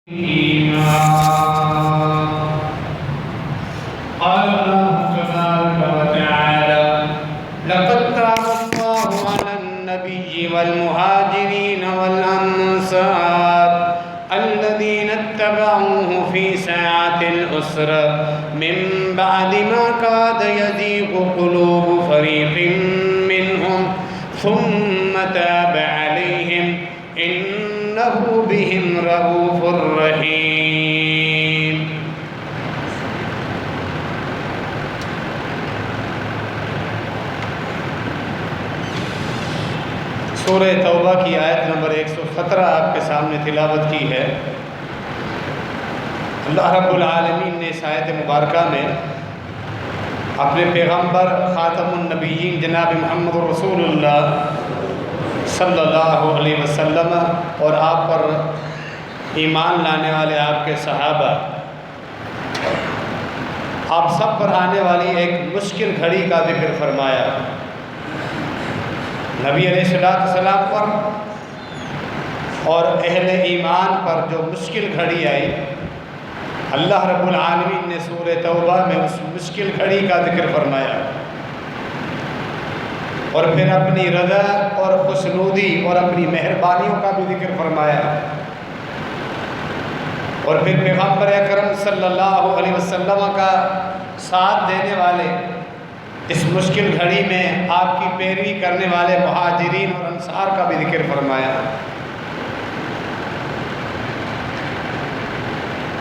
قال الله تبارك وتعالى: لقد تاب الله على النبي والمهاجرين والأنصار الذين اتبعوه في ساعة العسرة من بعد ما كاد يزيغ قلوب فريق منهم ثم تاب عليهم إنه بهم رؤوف رحيم۔ سورہ توبہ کی آیت نمبر 117 آپ کے سامنے تلاوت کی ہے۔ اللہ رب العالمین نے اس آیت مبارکہ میں اپنے پیغمبر خاتم النبیین جناب محمد رسول اللہ صلی اللہ علیہ وسلم اور آپ پر ایمان لانے والے آپ کے صحابہ، آپ سب پر آنے والی ایک مشکل گھڑی کا ذکر فرمایا۔ نبی علیہ السلام پر اور اہل ایمان پر جو مشکل گھڑی آئی، اللہ رب العالمین نے سورہ توبہ میں اس مشکل گھڑی کا ذکر فرمایا، اور پھر اپنی رضا اور خوشنودی اور اپنی مہربانیوں کا بھی ذکر فرمایا، اور پھر پیغمبر اکرم صلی اللہ علیہ وسلم کا ساتھ دینے والے، اس مشکل گھڑی میں آپ کی پیروی کرنے والے مہاجرین اور انصار کا بھی ذکر فرمایا۔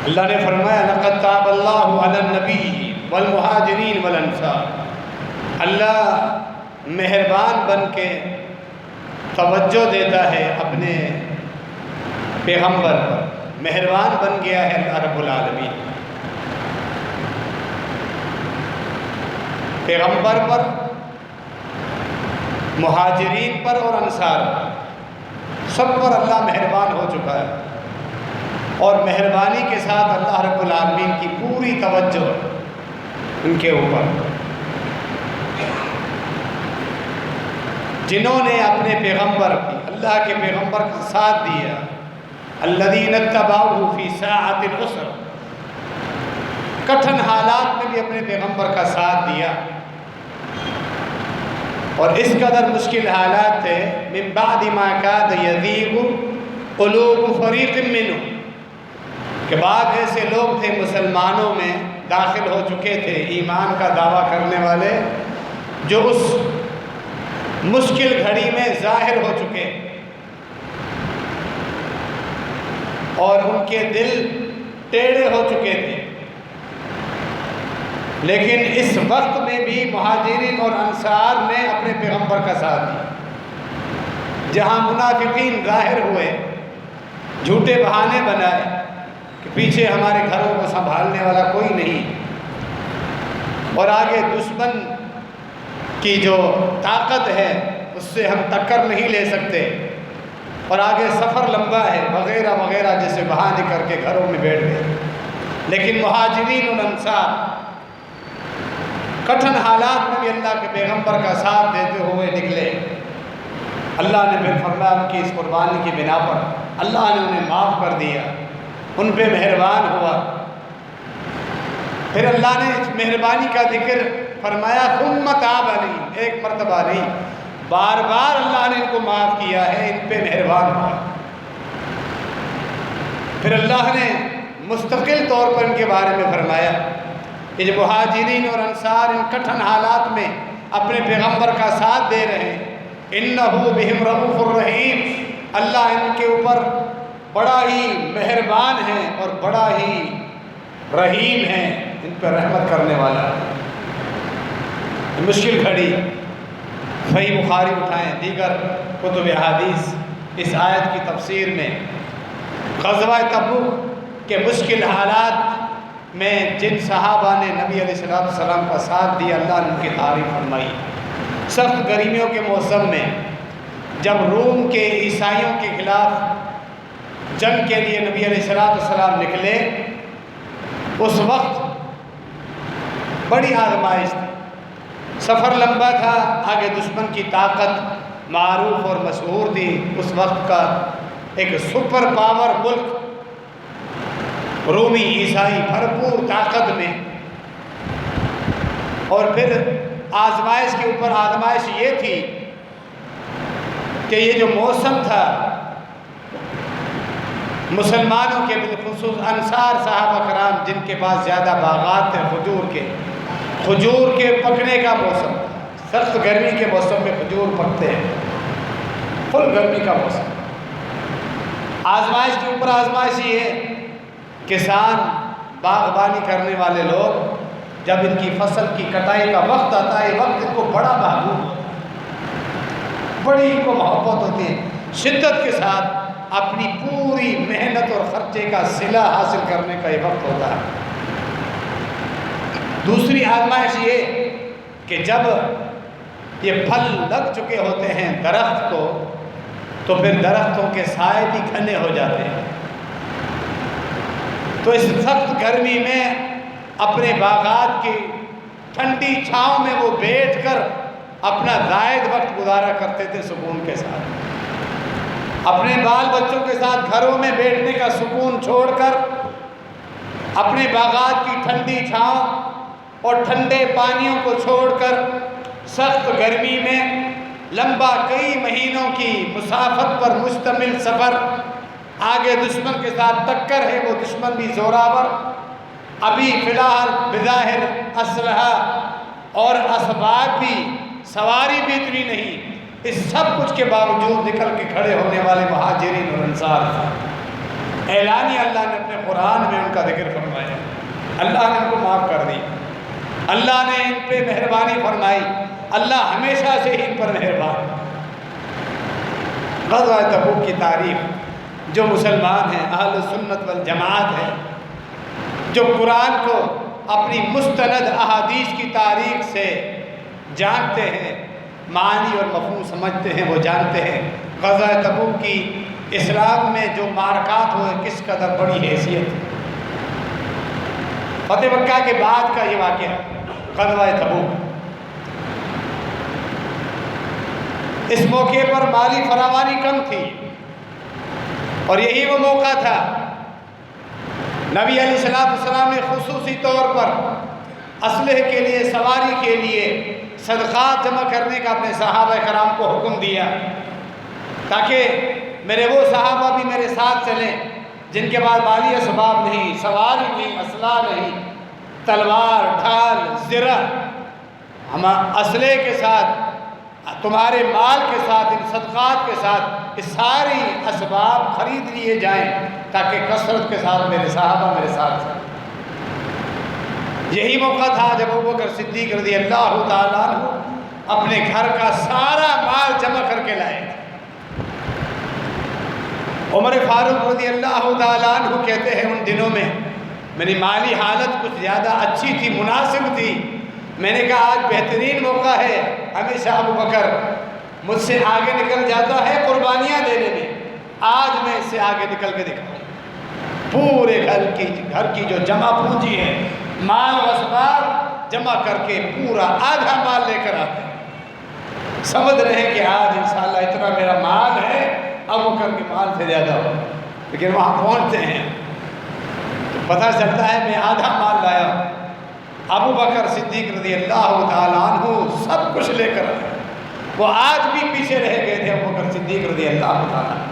اللہ نے فرمایا: لقد تاب اللہ علی النبی والمہاجرین والانصار۔ اللہ مہربان بن کے توجہ دیتا ہے اپنے پیغمبر پر، مہربان بن گیا ہے اللہ رب العالمین پیغمبر پر، مہاجرین پر اور انصار پر، سب پر اللہ مہربان ہو چکا ہے، اور مہربانی کے ساتھ اللہ رب العالمین کی پوری توجہ ان کے اوپر۔ جنہوں نے اپنے پیغمبر کی، اللہ کے پیغمبر کا ساتھ دیا، الذین اتبعوہ فی ساعۃ العسر، کٹھن حالات میں بھی اپنے پیغمبر کا ساتھ دیا، اور اس قدر مشکل حالات تھے، من بعد ما کاد یزیغ قلوب فریق منہم، کہ بعض ایسے لوگ تھے مسلمانوں میں داخل ہو چکے تھے، ایمان کا دعویٰ کرنے والے، جو اس مشکل گھڑی میں ظاہر ہو چکے، اور ان کے دل ٹیڑھے ہو چکے تھے، لیکن اس وقت میں بھی مہاجرین اور انصار نے اپنے پیغمبر کا ساتھ دیا۔ جہاں منافقین ظاہر ہوئے، جھوٹے بہانے بنائے کہ پیچھے ہمارے گھروں کو سنبھالنے والا کوئی نہیں، اور آگے دشمن کی جو طاقت ہے اس سے ہم ٹکر نہیں لے سکتے، اور آگے سفر لمبا ہے وغیرہ وغیرہ، جیسے بہانے کر کے گھروں میں بیٹھ گئے، لیکن مہاجرین اور انصار کٹھن حالات میں بھی اللہ کے پیغمبر کا ساتھ دیتے ہوئے نکلے۔ اللہ نے پھر فرمایا ان کی اس قربانی کی بنا پر اللہ نے انہیں معاف کر دیا، ان پہ مہربان ہوا۔ پھر اللہ نے اس مہربانی کا ذکر فرمایا، ثم تاب علیہم، ایک مرتبہ نہیں، بار بار اللہ نے ان کو معاف کیا ہے، ان پہ مہربان ہوا۔ پھر اللہ نے مستقل طور پر ان کے بارے میں فرمایا کہ جو مہاجرین اور انصار ان کٹھن حالات میں اپنے پیغمبر کا ساتھ دے رہے ہیں، انہ بہم رؤوف الرحیم، اللہ ان کے اوپر بڑا ہی مہربان ہے اور بڑا ہی رحیم ہے، ان پر رحمت کرنے والا۔ مشکل گھڑی، صحیح بخاری اٹھائیں، دیگر کتب احادیث اس آیت کی تفسیر میں غزوہ تبوک کے مشکل حالات میں جن صحابہ نے نبی علیہ السلام کا ساتھ دیا، اللہ نے ان کی تعریف فرمائی۔ سخت گرمیوں کے موسم میں جب روم کے عیسائیوں کے خلاف جنگ کے لیے نبی علیہ السلام نکلے، اس وقت بڑی آزمائش تھی، سفر لمبا تھا، آگے دشمن کی طاقت معروف اور مشہور تھی، اس وقت کا ایک سپر پاور ملک رومی عیسائی بھرپور طاقت میں، اور پھر آزمائش کے اوپر آزمائش یہ تھی کہ یہ جو موسم تھا مسلمانوں کے بالخصوص انصار صحابہ کرام جن کے پاس زیادہ باغات تھے کھجور کے پکنے کا موسم، سخت گرمی کے موسم میں کھجور پکتے ہیں، فل گرمی کا موسم۔ آزمائش کے اوپر آزمائش یہ ہے، کسان باغبانی کرنے والے لوگ جب ان کی فصل کی کٹائی کا وقت آتا ہے، یہ وقت ان کو بڑا محبوب ہوتا ہے، بڑی ان کو محبت ہوتی ہے، شدت کے ساتھ اپنی پوری محنت اور خرچے کا صلہ حاصل کرنے کا یہ وقت ہوتا ہے۔ دوسری آزمائش یہ کہ جب یہ پھل لگ چکے ہوتے ہیں درخت کو، تو پھر درختوں کے سائے بھی گھنے ہو جاتے ہیں، تو اس سخت گرمی میں اپنے باغات کی ٹھنڈی چھاؤں میں وہ بیٹھ کر اپنا زائد وقت گزارا کرتے تھے سکون کے ساتھ، اپنے بال بچوں کے ساتھ گھروں میں بیٹھنے کا سکون چھوڑ کر اپنے باغات کی ٹھنڈی چھاؤں اور ٹھنڈے پانیوں کو چھوڑ کر سخت گرمی میں لمبا کئی مہینوں کی مسافت پر مشتمل سفر، آگے دشمن کے ساتھ ٹکر ہے، وہ دشمن بھی زوراور، ابھی فی الحال بظاہر اسلحہ اور اسباب بھی، سواری بھی اتنی نہیں، اس سب کچھ کے باوجود نکل کے کھڑے ہونے والے مہاجرین اور انصار تھے۔ اعلانیہ اللہ نے اپنے قرآن میں ان کا ذکر فرمایا، اللہ نے ان کو معاف کر دی، اللہ نے ان پہ مہربانی فرمائی، اللہ ہمیشہ سے ہی ان پر مہربان۔ غزوہ تبوک کی تاریخ جو مسلمان ہیں، اہل سنت والجماعت ہیں، جو قرآن کو اپنی مستند احادیث کی تاریخ سے جانتے ہیں، معنی اور مفہوم سمجھتے ہیں، وہ جانتے ہیں غزوہ تبوک کی اسلام میں جو معرکات ہوئے کس قدر بڑی حیثیت ہے۔ فتح مکہ کے بعد کا یہ واقعہ غزوہ تبوک، اس موقع پر مالی فراوانی کم تھی، اور یہی وہ موقع تھا نبی علیہ السلام نے خصوصی طور پر اسلحے کے لیے، سواری کے لیے صدقات جمع کرنے کا اپنے صحابہ کرام کو حکم دیا، تاکہ میرے وہ صحابہ بھی میرے ساتھ چلیں جن کے پاس مالی اسباب نہیں، سواری نہیں، اسلحہ نہیں، تلوار، ڈھال، زرہ، ہم اسلحے کے ساتھ، تمہارے مال کے ساتھ، ان صدقات کے ساتھ اس ساری اسباب خرید لیے جائیں تاکہ کثرت کے ساتھ میرے صحابہ میرے ساتھ ہیں۔ یہی موقع تھا جب ابوبکر صدیق رضی اللہ تعالیٰ عنہ اپنے گھر کا سارا مال جمع کر کے لائے تھے۔ عمر فاروق رضی اللہ تعالیٰ عنہ کہتے ہیں ان دنوں میں میری مالی حالت کچھ زیادہ اچھی تھی، مناسب تھی، میں نے کہا آج بہترین موقع ہے، ہمیشہ ابوبکر مجھ سے آگے نکل جاتا ہے قربانیاں دینے میں، آج میں اس سے آگے نکل کے دکھاؤں، پورے گھر کی جو جمع پونجی ہے، مال و اسباب جمع کر کے پورا آدھا مال لے کر آتے ہیں، سمجھ رہے ہیں کہ آج انشاءاللہ اتنا میرا مال ہے، ابوبکر کے مال سے زیادہ ہو، لیکن وہاں پہنچتے ہیں تو پتہ چلتا ہے میں آدھا مال لایا ہوں۔ ابوبکر صدیق رضی اللہ تعالیٰ عنہ سب کچھ لے کر آئے، وہ آج بھی پیچھے رہ گئے تھے ابوبکر صدیق رضی اللہ تعالیٰ عنہ۔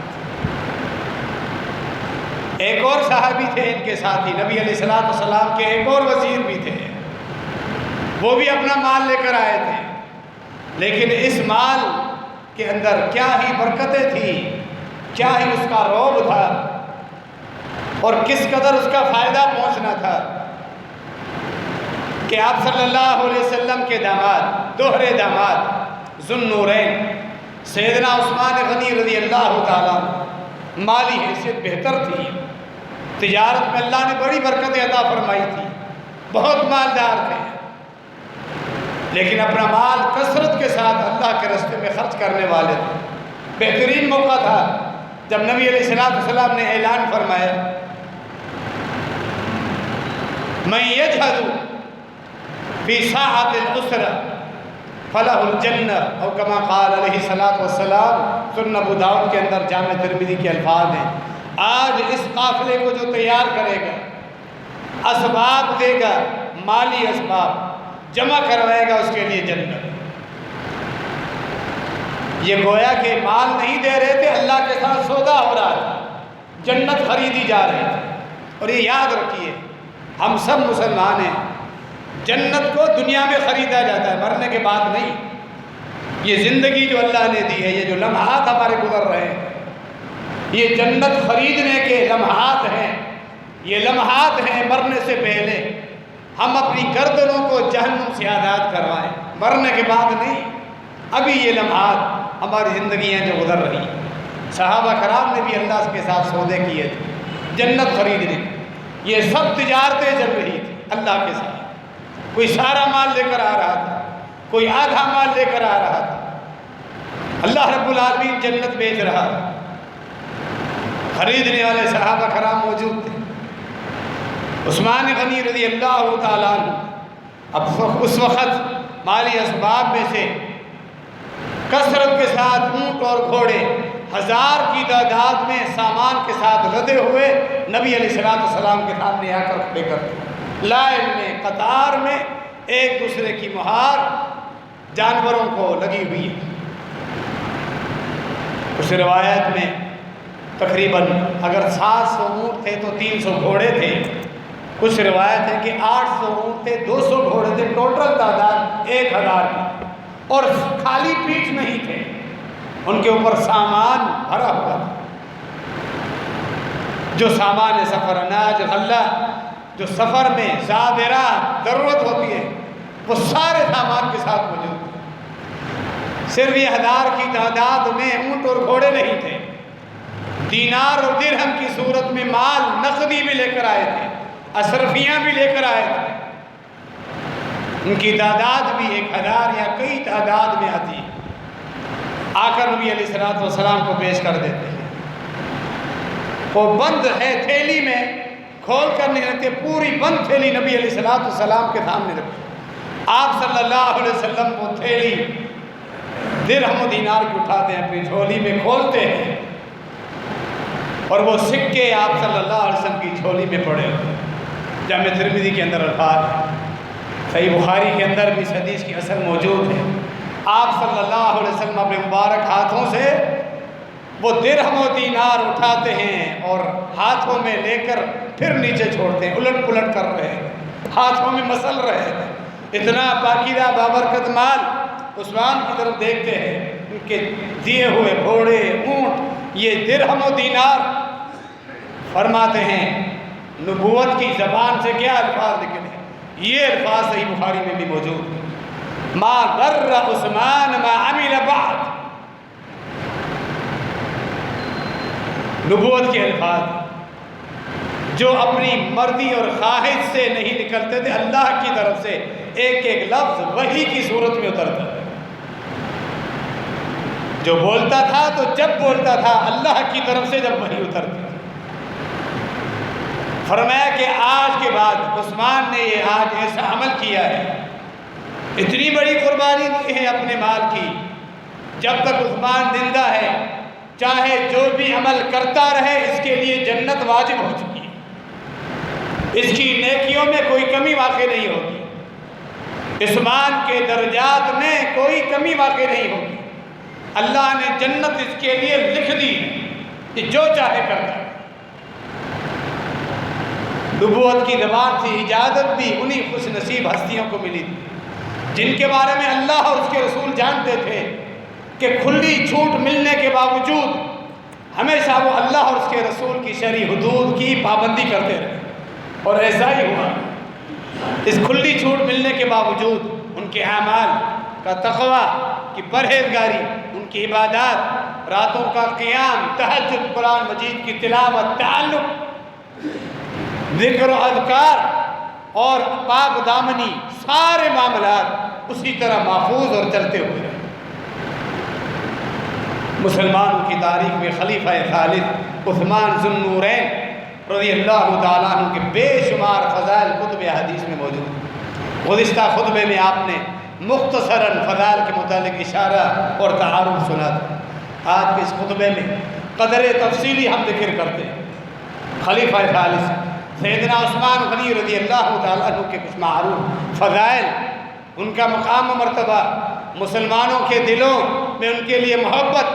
ایک اور صحابی تھے ان کے ساتھی، نبی علیہ السلام کے ایک اور وزیر بھی تھے، وہ بھی اپنا مال لے کر آئے تھے، لیکن اس مال کے اندر کیا ہی برکتیں تھیں، کیا ہی اس کا رعب تھا، اور کس قدر اس کا فائدہ پہنچنا تھا کہ آپ صلی اللہ علیہ وسلم کے داماد، دوہرے داماد ذو النورین سیدنا عثمان غنی رضی اللہ تعالیٰ، مالی حیثیت بہتر تھی، تجارت میں اللہ نے بڑی برکتیں عطا فرمائی تھی، بہت مالدار تھے، لیکن اپنا مال کثرت کے ساتھ اللہ کے راستے میں خرچ کرنے والے تھے۔ بہترین موقع تھا جب نبی علیہ السلام نے اعلان فرمایا من یجہد فی ساعۃ العسرہ فلہ الجنہ، اور کما قال علیہ السلام، سنن ابو داؤد کے اندر جامع ترمذی کے الفاظ ہیں، آج اس قافلے کو جو تیار کرے گا، اسباب دے گا، مالی اسباب جمع کروائے گا اس کے لیے جنت۔ یہ گویا کہ مال نہیں دے رہے تھے، اللہ کے ساتھ سودا ہو رہا تھا، جنت خریدی جا رہی تھی۔ اور یہ یاد رکھیے، ہم سب مسلمان ہیں، جنت کو دنیا میں خریدا جاتا ہے، مرنے کے بعد نہیں۔ یہ زندگی جو اللہ نے دی ہے، یہ جو لمحات ہمارے گزر رہے ہیں، یہ جنت خریدنے کے لمحات ہیں۔ یہ لمحات ہیں مرنے سے پہلے ہم اپنی گردنوں کو جہنم سے آزاد کروائیں، مرنے کے بعد نہیں۔ ابھی یہ لمحات ہماری زندگیاں جو گزر رہی ہیں، صحابہ کرام نے بھی اللہ کے ساتھ سودے کیے تھے جنت خریدنے، یہ سب تجارتیں چل رہی تھی اللہ کے ساتھ۔ کوئی سارا مال لے کر آ رہا تھا، کوئی آدھا مال لے کر آ رہا تھا، اللہ رب العالمین جنت بیچ رہا تھا۔ خریدنے والے صحابہ کرام موجود تھے۔ عثمان غنی رضی اللہ تعالیٰ عنہ اب اس وقت مالی اسباب میں سے کثرت کے ساتھ اونٹ اور گھوڑے 1000 کی تعداد میں سامان کے ساتھ لدے ہوئے نبی علیہ السلام کے سامنے آ کر کھڑے کرتے، لائن میں قطار میں ایک دوسرے کی مہار جانوروں کو لگی ہوئی ہے۔ اس روایت میں تقریباً اگر 700 اونٹ تھے تو 300 گھوڑے تھے، کچھ روایت ہے کہ 800 اونٹ تھے، 200 گھوڑے تھے، ٹوٹل تعداد 1000 کی، اور خالی پیٹھ نہیں تھے، ان کے اوپر سامان بھرا ہوا تھا۔ جو سامان سفر، اناج، غلہ، جو سفر میں زادرہ ضرورت ہوتی ہے، وہ سارے سامان کے ساتھ موجود تھے۔ صرف یہ 1000 کی تعداد میں اونٹ اور گھوڑے نہیں تھے، دینار اور درہم کی صورت میں مال نقدی بھی لے کر آئے تھے، اشرفیاں بھی لے کر آئے تھے۔ ان کی تعداد بھی 1000 یا کئی تعداد میں آتی ہے۔ آ کر نبی علیہ السلام کو پیش کر دیتے ہیں، وہ بند ہے تھیلی میں، کھول کر نہیں رکھتے، پوری بند تھیلی نبی علیہ السلام کے سامنے رکھتے۔ آپ صلی اللہ علیہ وسلم کو تھیلی درہم و دینار کی اٹھاتے ہیں، اپنی جھولی میں کھولتے ہیں، اور وہ سکے آپ صلی اللہ علیہ وسلم کی جھولی میں پڑے ہوتے ہیں۔ جامع ترمذی کے اندر الفاظ ہے، صحیح بخاری کے اندر بھی اس حدیث کی اثر موجود ہے۔ آپ صلی اللہ علیہ وسلم اپنے مبارک ہاتھوں سے وہ درہم و دینار اٹھاتے ہیں اور ہاتھوں میں لے کر پھر نیچے چھوڑتے ہیں، الٹ پلٹ کر رہے ہیں، ہاتھوں میں مسل رہے ہیں۔ اتنا پاکیزہ بابرکت مال عثمان کی طرف دیکھتے ہیں، ان کے دیے ہوئے گھوڑے، اونٹ، یہ درہم و دینار۔ فرماتے ہیں نبوت کی زبان سے کیا الفاظ نکلے ہیں، یہ الفاظ صحیح بخاری میں بھی موجود ہیں، ما ضر عثمان ما عمل بعد۔ نبوت کے الفاظ جو اپنی مرضی اور خواہش سے نہیں نکلتے تھے، اللہ کی طرف سے ایک ایک لفظ وحی کی صورت میں اترتا تھا۔ جو بولتا تھا تو جب بولتا تھا اللہ کی طرف سے، جب وحی اترتی تھی۔ فرمایا کہ آج کے بعد عثمان نے یہ آج ایسا عمل کیا ہے، اتنی بڑی قربانی دی ہے اپنے مال کی، جب تک عثمان زندہ ہے چاہے جو بھی عمل کرتا رہے اس کے لیے جنت واجب ہو چکی ہے، اس کی نیکیوں میں کوئی کمی واقع نہیں ہوگی، عثمان کے درجات میں کوئی کمی واقع نہیں ہوگی۔ اللہ نے جنت اس کے لیے لکھ دی کہ جو چاہے کرتا ہے۔ نبوت کی زبان سے اجازت بھی انہی خوش نصیب ہستیوں کو ملی تھی جن کے بارے میں اللہ اور اس کے رسول جانتے تھے کہ کھلی چھوٹ ملنے کے باوجود ہمیشہ وہ اللہ اور اس کے رسول کی شرعی حدود کی پابندی کرتے رہے، اور ایسا ہی ہوا۔ اس کھلی چھوٹ ملنے کے باوجود ان کے اعمال کا تقوی کی پرہیزگاری، ان کی عبادات، راتوں کا قیام، تہجد، قرآن مجید کی تلاوت، تعلق، ذکر و اذکار اور پاک دامنی، سارے معاملات اسی طرح محفوظ اور چلتے ہوئے رہے۔ مسلمانوں کی تاریخ میں خلیفہ ثالث عثمان ذو النورین رضی اللہ تعالیٰ عنہ کے بے شمار فضائل کتب حدیث میں موجود ہیں۔ گزشتہ خطبے میں آپ نے مختصراً فضائل کے متعلق اشارہ اور تعارف سنا تھا۔ آج کے اس خطبے میں قدر تفصیلی ہم ذکر کرتے ہیں خلیفہ ثالث سیدنا عثمان غنی رضی اللہ تعالیٰ عنہ کے کچھ معروف فضائل، ان کا مقام و مرتبہ، مسلمانوں کے دلوں میں ان کے لیے محبت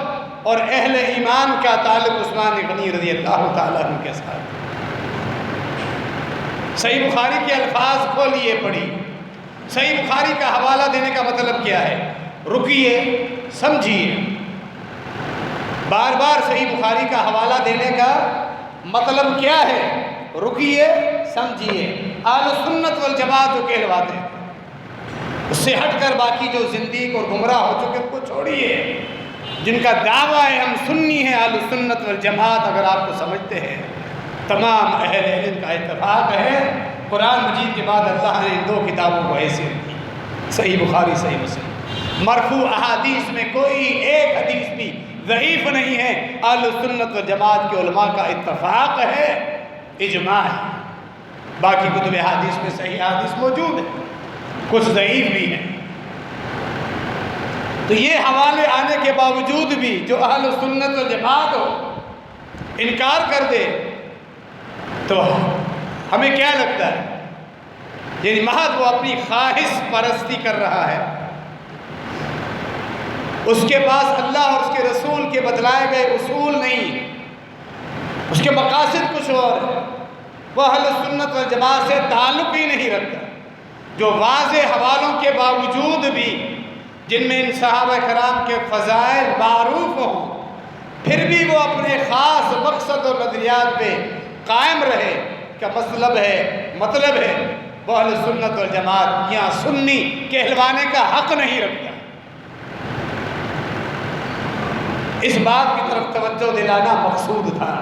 اور اہل ایمان کا تعلق عثمان غنی رضی اللہ تعالیٰ عنہ کے ساتھ۔ صحیح بخاری کے الفاظ کھولیے پڑھی۔ صحیح بخاری کا حوالہ دینے کا مطلب کیا ہے؟ رکیے، سمجھیے۔ بار بار صحیح بخاری کا حوالہ دینے کا مطلب کیا ہے؟ رکیے، سمجھیے۔ اہل سنت والجماعت جو کہلواتے ہیں، اس سے ہٹ کر باقی جو زندیق اور گمراہ ہو چکے ان کو چھوڑیے۔ جن کا دعویٰ ہے ہم سنی ہیں، اہل سنت والجماعت، اگر آپ کو سمجھتے ہیں، تمام اہل علم کا اتفاق ہے قرآن مجید کے بعد اللہ نے ان دو کتابوں کو حیثیت دی، صحیح بخاری، صحیح مسلم۔ مرفوع احادیث میں کوئی ایک حدیث بھی ضعیف نہیں ہے، اہل سنت والجماعت کے علماء کا اتفاق ہے، اجماع ہے۔ باقی کتب احادیث میں صحیح احادیث موجود ہے، کچھ ضعیف بھی ہیں۔ تو یہ حوالے آنے کے باوجود بھی جو اہل سنت والجماعت ہو انکار کر دے تو ہمیں کیا لگتا ہے؟ یعنی محض وہ اپنی خواہش پرستی کر رہا ہے، اس کے پاس اللہ اور اس کے رسول کے بتلائے گئے اصول نہیں، اس کے مقاصد کچھ اور ہے، وہ اہل سنت والجماعت سے تعلق ہی نہیں رکھتا۔ جو واضح حوالوں کے باوجود بھی، جن میں ان صحابہ کرام کے فضائل معروف ہوں، پھر بھی وہ اپنے خاص مقصد اور نظریات پہ قائم رہے، کا مطلب ہے وہ اہل سنت والجماعت یہاں سنی کہلوانے کا حق نہیں رکھتا۔ اس بات کی طرف توجہ دلانا مقصود تھا،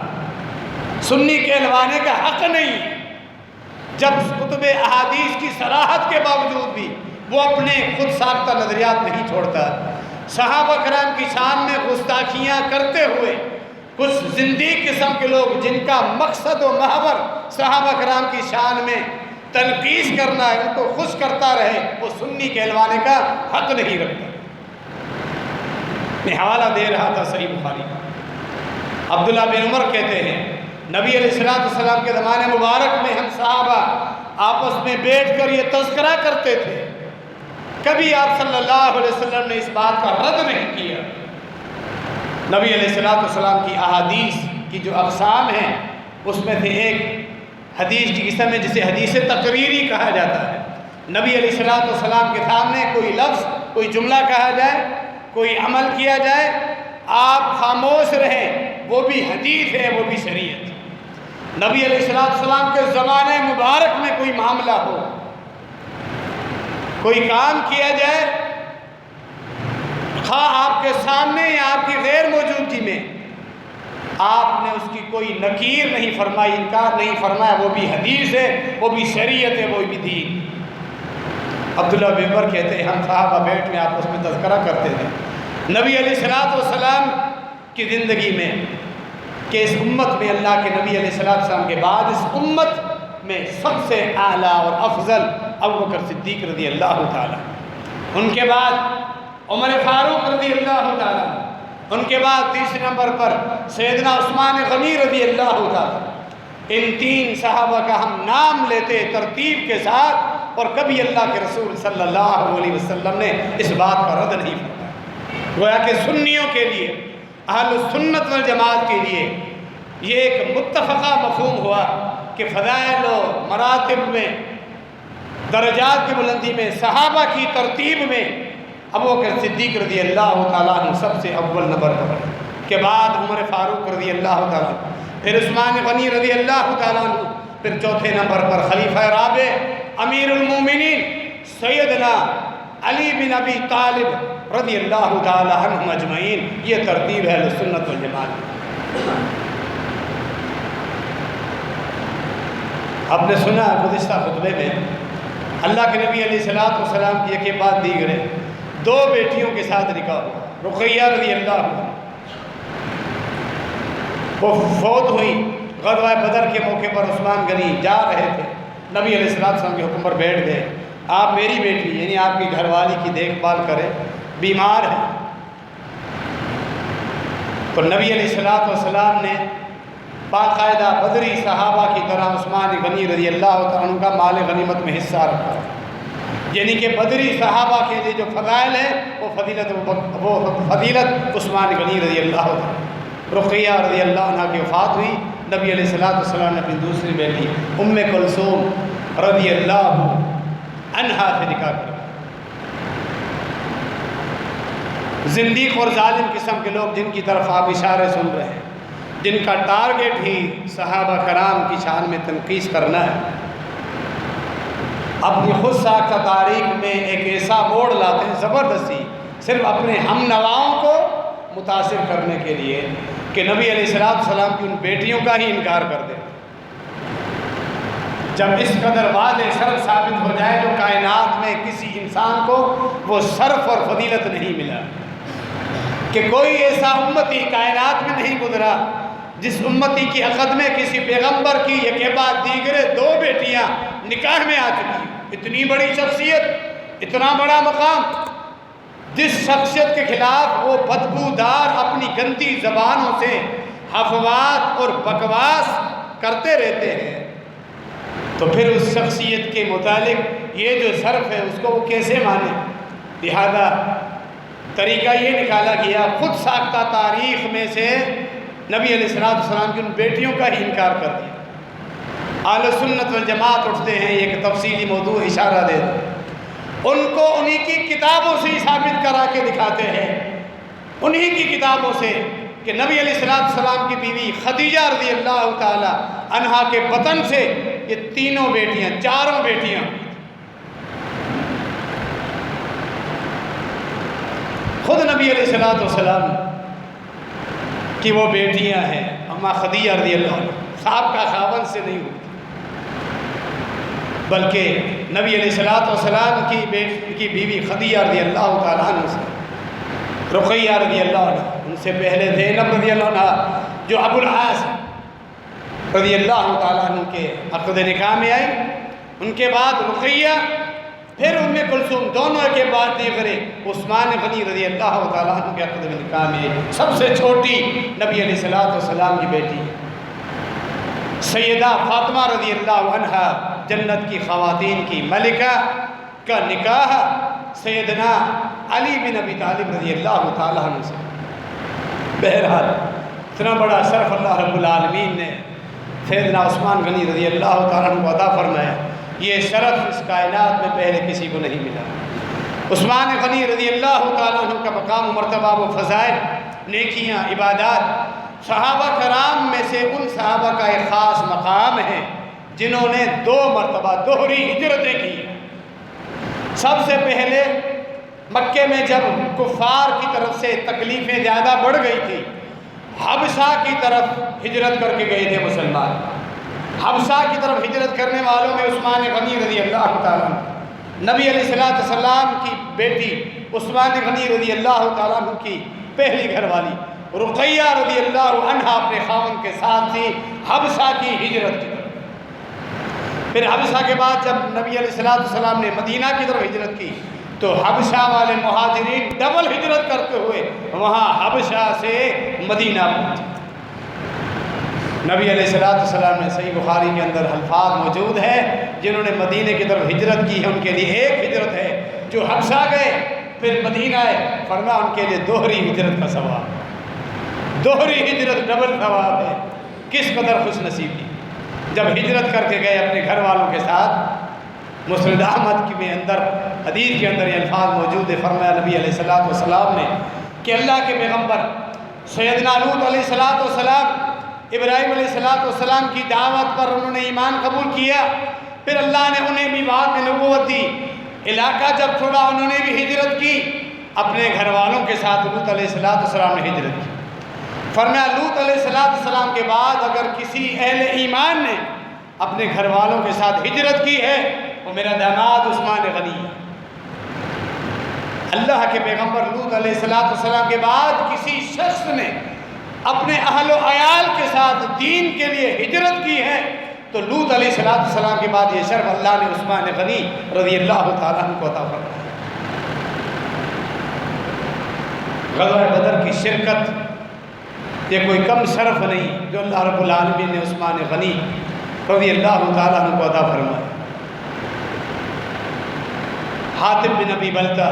سنی کہلوانے کا حق نہیں۔ جب کتب احادیث کی صراحت کے باوجود بھی وہ اپنے خود ساختہ نظریات نہیں چھوڑتا، صحابہ کرام کی شان میں گستاخیاں کرتے ہوئے کچھ زندیق قسم کے لوگ جن کا مقصد و محور صحابہ کرام کی شان میں تنقیص کرنا ہے، ان کو خوش کرتا رہے، وہ سنی کہلوانے کا حق نہیں رکھتا۔ میں حوالہ دے رہا تھا صحیح بخاری کا، عبداللہ بن عمر کہتے ہیں نبی علیہ السلام کے زمانے مبارک میں ہم صحابہ آپس میں بیٹھ کر یہ تذکرہ کرتے تھے، کبھی آپ صلی اللہ علیہ وسلم نے اس بات کا رد نہیں کیا۔ نبی علیہ السلام کی احادیث کی جو اقسام ہیں اس میں سے ایک حدیث کی قسم ہے جسے حدیث تقریری کہا جاتا ہے۔ نبی علیہ السلام کے سامنے کوئی لفظ، کوئی جملہ کہا جائے، کوئی عمل کیا جائے، آپ خاموش رہیں، وہ بھی حدیث ہے، وہ بھی شریعت۔ نبی علیہ السلام کے زمانے مبارک میں کوئی معاملہ ہو، کوئی کام کیا جائے، خواہ آپ کے سامنے یا آپ کی غیر موجودگی میں، آپ نے اس کی کوئی نکیر نہیں فرمائی، انکار نہیں فرمایا، وہ بھی حدیث ہے، وہ بھی شریعت ہے، وہ بھی دین۔ عبداللہ بن عمر کہتے ہیں ہم صحابہ بیٹھ میں آپس میں تذکرہ کرتے تھے نبی علیہ السلام کی زندگی میں کہ اس امت میں اللہ کے نبی علیہ السلام کے بعد اس امت میں سب سے اعلیٰ اور افضل ابوبکر صدیق رضی اللہ تعالیٰ، ان کے بعد عمر فاروق رضی اللہ تعالیٰ، ان کے بعد تیسرے نمبر پر سیدنا عثمان غنی رضی اللہ تعالیٰ۔ ان تین صحابہ کا ہم نام لیتے ترتیب کے ساتھ، اور کبھی اللہ کے رسول صلی اللہ علیہ وسلم نے اس بات کا رد نہیں فرمایا۔ گویا کہ سنیوں کے لیے، اہل سنت والجماعت کے لیے یہ ایک متفقہ مفہوم ہوا کہ فضائل و مراتب میں، درجات کی بلندی میں، صحابہ کی ترتیب میں ابوبکر صدیق رضی اللہ تعالیٰ عنہ سب سے اول نمبر پر، کے بعد عمر فاروق رضی اللہ تعالیٰ عنہ، پھر عثمان غنی رضی اللہ تعالیٰ عنہ، پھر چوتھے نمبر پر خلیفہ رابع امیر المومنین سیدنا علی بن ابی طالب رضی اللہ تعالیٰ عنہم اجمعین۔ یہ ترتیب ہے اہل سنت والجماعت۔ آپ نے سنا گزشتہ خطبے میں اللہ کے نبی علیہ السلام کی ایک بات دیگر ہے، دو بیٹیوں کے ساتھ نکاح ہوا، رقیہ رضی اللہ عنہ وہ فوت ہوئی، غزوہ بدر کے موقع پر عثمان غنی جا رہے تھے، نبی علیہ السلام کے حکم پر بیٹھ گئے، آپ میری بیٹی یعنی آپ کی گھر والی کی دیکھ بھال کریں، بیمار ہے۔ تو نبی علیہ السلام نے باقاعدہ بدری صحابہ کی طرح عثمان غنی رضی اللہ تعالیٰ عنہ کا مال غنیمت میں حصہ رکھا، یعنی کہ بدری صحابہ کے لیے جو فضائل ہے وہ فضیلت عثمان غنی رضی اللہ عنہ۔ رقیہ رضی اللہ عنہ کی وفات ہوئی، نبی علیہ السلام نے اپنی دوسری بیٹی ام کلثوم رضی اللہ عنہا سے نکاح کیا۔ زندیق اور ظالم قسم کے لوگ جن کی طرف آپ اشارے سن رہے ہیں، جن کا ٹارگٹ ہی صحابہ کرام کی شان میں تنقیص کرنا ہے، اپنی خود ساختہ تاریخ میں ایک ایسا موڑ لاتے ہیں زبردستی، صرف اپنے ہم نواؤں کو متاثر کرنے کے لیے کہ نبی علیہ السلام کی ان بیٹیوں کا ہی انکار کر دیں۔ جب اس قدر واضح شرف ثابت ہو جائے تو کائنات میں کسی انسان کو وہ شرف اور فضیلت نہیں ملا کہ کوئی ایسا امتی کائنات میں نہیں گزرا جس امتی کی عقد میں کسی پیغمبر کی یکے بعد دیگرے 2 بیٹیاں نکاح میں آ چکی۔ اتنی بڑی شخصیت، اتنا بڑا مقام، جس شخصیت کے خلاف وہ بدبودار اپنی گندی زبانوں سے افواہ اور بکواس کرتے رہتے ہیں، تو پھر اس شخصیت کے متعلق یہ جو شرف ہے اس کو وہ کیسے مانے؟ لہذا طریقہ یہ نکالا گیا، خود ساختہ تاریخ میں سے نبی علیہ السلام کی ان بیٹیوں کا ہی انکار کر دیا۔ اہل سنت والجماعت اٹھتے ہیں، ایک تفصیلی موضوع اشارہ دے دو، ان کو انہی کی کتابوں سے ثابت کرا کے دکھاتے ہیں، انہی کی کتابوں سے کہ نبی علیہ السلام کی بیوی خدیجہ رضی اللہ تعالی عنہا کے بطن سے یہ 3 بیٹیاں، 4 بیٹیاں، خود نبی علیہ السلام کی وہ بیٹیاں ہیں۔ اما خدیجہ رضی اللہ عنہ صاحب کا خاوند سے نہیں ہوتی، بلکہ نبی علیہ السلام کی بیوی خدیجہ رضی اللہ تعالیٰ عنہ سے، رقیہ رضی اللہ عنہ، ان سے پہلے زینب رضی اللہ عنہ جو ابو العاص رضی اللہ تعالیٰ عنہ کے عقد نکاح میں آئی، ان کے بعد رقیہ، پھر ام کلثوم، دونوں کے بعد دیگرے عثمان غنی رضی اللہ تعالیٰ عنہ کے عقد نکاح میں سب سے چھوٹی نبی علیہ السلام کی بیٹی سیدہ فاطمہ رضی اللہ عنہ، جنت کی خواتین کی ملکہ کا نکاح سیدنا علی بن ابی طالب رضی اللہ تعالیٰ عنہ سے۔ بہرحال اتنا بڑا شرف اللہ رب العالمین نے سیدنا عثمان غنی رضی اللہ تعالیٰ عنہ کو عطا فرمایا، یہ شرف اس کائنات میں پہلے کسی کو نہیں ملا۔ عثمان غنی رضی اللہ تعالیٰ عنہ کا مقام و مرتبہ، وہ فضائل، نیکیاں، عبادات، صحابہ کرام میں سے ان صحابہ کا ایک خاص مقام ہے جنہوں نے 2 مرتبہ دوہری ہجرتیں کی۔ سب سے پہلے مکے میں جب کفار کی طرف سے تکلیفیں زیادہ بڑھ گئی تھی، حبشہ کی طرف ہجرت کر کے گئے تھے مسلمان۔ حبشہ کی طرف ہجرت کرنے والوں میں عثمان غنی رضی اللہ تعالیٰ عنہ، نبی علیہ السلام کی بیٹی عثمان غنی رضی اللہ تعالیٰ عنہ کی پہلی گھر والی رقیہ رضی اللہ عنہ اپنے خاوند کے ساتھ تھی حبشہ کی ہجرت کی طرف۔ پھر حبشہ کے بعد جب نبی علیہ السلام نے مدینہ کی طرف ہجرت کی تو حبشہ والے مہاجرین ڈبل ہجرت کرتے ہوئے وہاں حبشہ سے مدینہ پہنچے۔ نبی علیہ السلام نے صحیح بخاری کے اندر الفاظ موجود ہے، جنہوں نے مدینہ کی طرف ہجرت کی ہے ان کے لیے ایک ہجرت ہے، جو حبشہ گئے پھر مدینہ آئے، فرمایا ان کے لیے دوہری ہجرت کا ثواب، دوہری ہجرت ڈبل ثواب ہے۔ کس قدر خوش نصیبی جب ہجرت کر کے گئے اپنے گھر والوں کے ساتھ۔ مسند احمد کے اندر حدیث کے اندر یہ الفاظ موجود ہے، فرمایا نبی علیہ السلام نے کہ اللہ کے پیغمبر سیدنا لوط علیہ السلام ابراہیم علیہ السلام کی دعوت پر انہوں نے ایمان قبول کیا، پھر اللہ نے انہیں بھی بعد میں نبوت دی، علاقہ جب چھوڑا انہوں نے بھی ہجرت کی، اپنے گھر والوں کے ساتھ لوط علیہ السلام نے ہجرت کی۔ فرمایا لوط علیہ السلام کے بعد اگر کسی اہل ایمان نے اپنے گھر والوں کے ساتھ ہجرت کی ہے وہ میرا داماد عثمان غنی ہے۔ اللہ کے پیغمبر لوط علیہ السلام کے بعد کسی شخص نے اپنے اہل و عیال کے ساتھ دین کے لیے ہجرت کی ہے تو لوط علیہ السلام کے بعد یہ شرف اللہ نے عثمان غنی رضی اللہ تعالیٰ عنہ کو عطا فرمایا۔ غزوہ بدر کی شرکت یہ کوئی کم شرف نہیں جو اللہ رب العالمین نے عثمان غنی رضی اللہ تعالیٰ عنہ کو عطا فرمایا۔ حاتب بن ابی بلتہ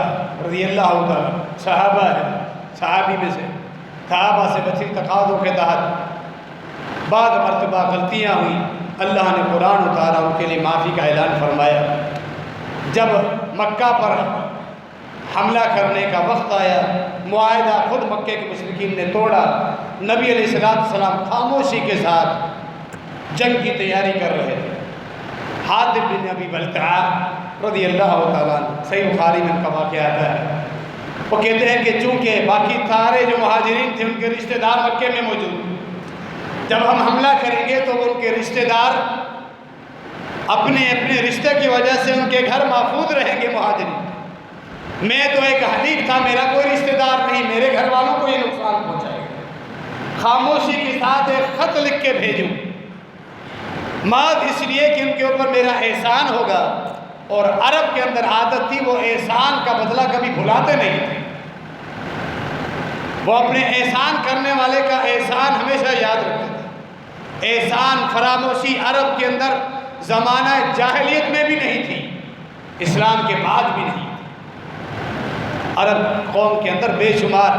رضی اللہ تعالیٰ صحابہ ہے، صحابی میں سے، صحابہ سے بچی تقاضوں کے تحت بعض مرتبہ غلطیاں ہوئیں، اللہ نے قرآن اتارا، ان کے لیے معافی کا اعلان فرمایا۔ جب مکہ پر حملہ کرنے کا وقت آیا، معاہدہ خود مکے کے مشرکین نے توڑا، نبی علیہ السلام خاموشی کے ساتھ جنگ کی تیاری کر رہے تھے۔ حاتب بن ابی بلتعہ رضی اللہ تعالیٰ عنہ، صحیح بخاری میں ان کا واقعہ آتا ہے، وہ کہتے ہیں کہ چونکہ باقی سارے جو مہاجرین تھے ان کے رشتہ دار مکے میں موجود تھے، جب ہم حملہ کریں گے تو ان کے رشتہ دار اپنے اپنے رشتے کی وجہ سے ان کے گھر محفوظ رہیں گے مہاجرین۔ میں تو ایک حلیف تھا، میرا کوئی رشتہ دار نہیں، میرے گھر والوں کو یہ نقصان پہنچائے گا، خاموشی کے ساتھ ایک خط لکھ کے بھیجوں، محض اس لیے کہ ان کے اوپر میرا احسان ہوگا۔ اور عرب کے اندر عادت تھی، وہ احسان کا بدلہ کبھی بھلاتے نہیں تھے، وہ اپنے احسان کرنے والے کا احسان ہمیشہ یاد رکھتے تھے۔ احسان فراموشی عرب کے اندر زمانہ جاہلیت میں بھی نہیں تھی، اسلام کے بعد بھی نہیں تھی۔ عرب قوم کے اندر بے شمار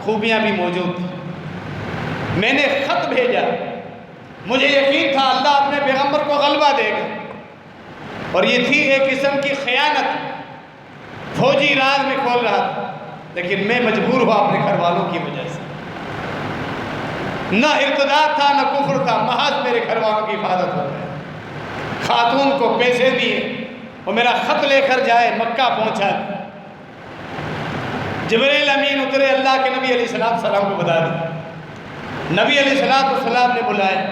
خوبیاں بھی موجود تھیں۔ میں نے خط بھیجا، مجھے یقین تھا اللہ اپنے پیغمبر کو غلبہ دے گا، اور یہ تھی ایک قسم کی خیانت، فوجی راز میں کھول رہا تھا، لیکن میں مجبور ہوا اپنے گھر والوں کی وجہ سے۔ نہ ارتداد تھا نہ کفر تھا، محض میرے گھر والوں کی حفاظت ہو گئی۔ خاتون کو پیسے دیے اور میرا خط لے کر جائے، مکہ پہنچا، جبریل امین اترے، اللہ کے نبی علیہ السلام کو بتا دیا۔ نبی علیہ السلام نے بلائے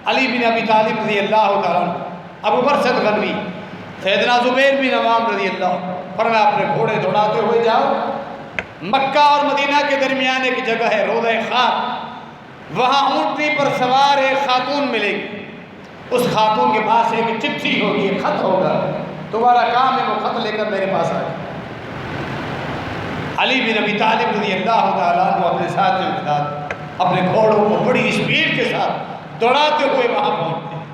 علی بن ابی طالب رضی اللہ تعالیٰ عنہ، ابو برزۃ غنوی، سیدنا زبیر بن عوام رضی اللہ، فرمایا اپنے گھوڑے دوڑاتے ہوئے جاؤ، مکہ اور مدینہ کے درمیان ایک جگہ ہے روضہ خاک، وہاں اونٹنی پر سوار ایک خاتون ملے گی، اس خاتون کے پاس ایک چٹھی ہوگی، ایک خط ہوگا، تمہارا کام ہے وہ خط لے کر میرے پاس آئے۔ علی بن ابی طالب رضی اللہ تعالیٰ عنہ اپنے ساتھیوں کے ساتھ اپنے گھوڑوں کو بڑی اسپیڈ کے ساتھ دوڑاتے ہوئے وہاں پہنچتے ہیں۔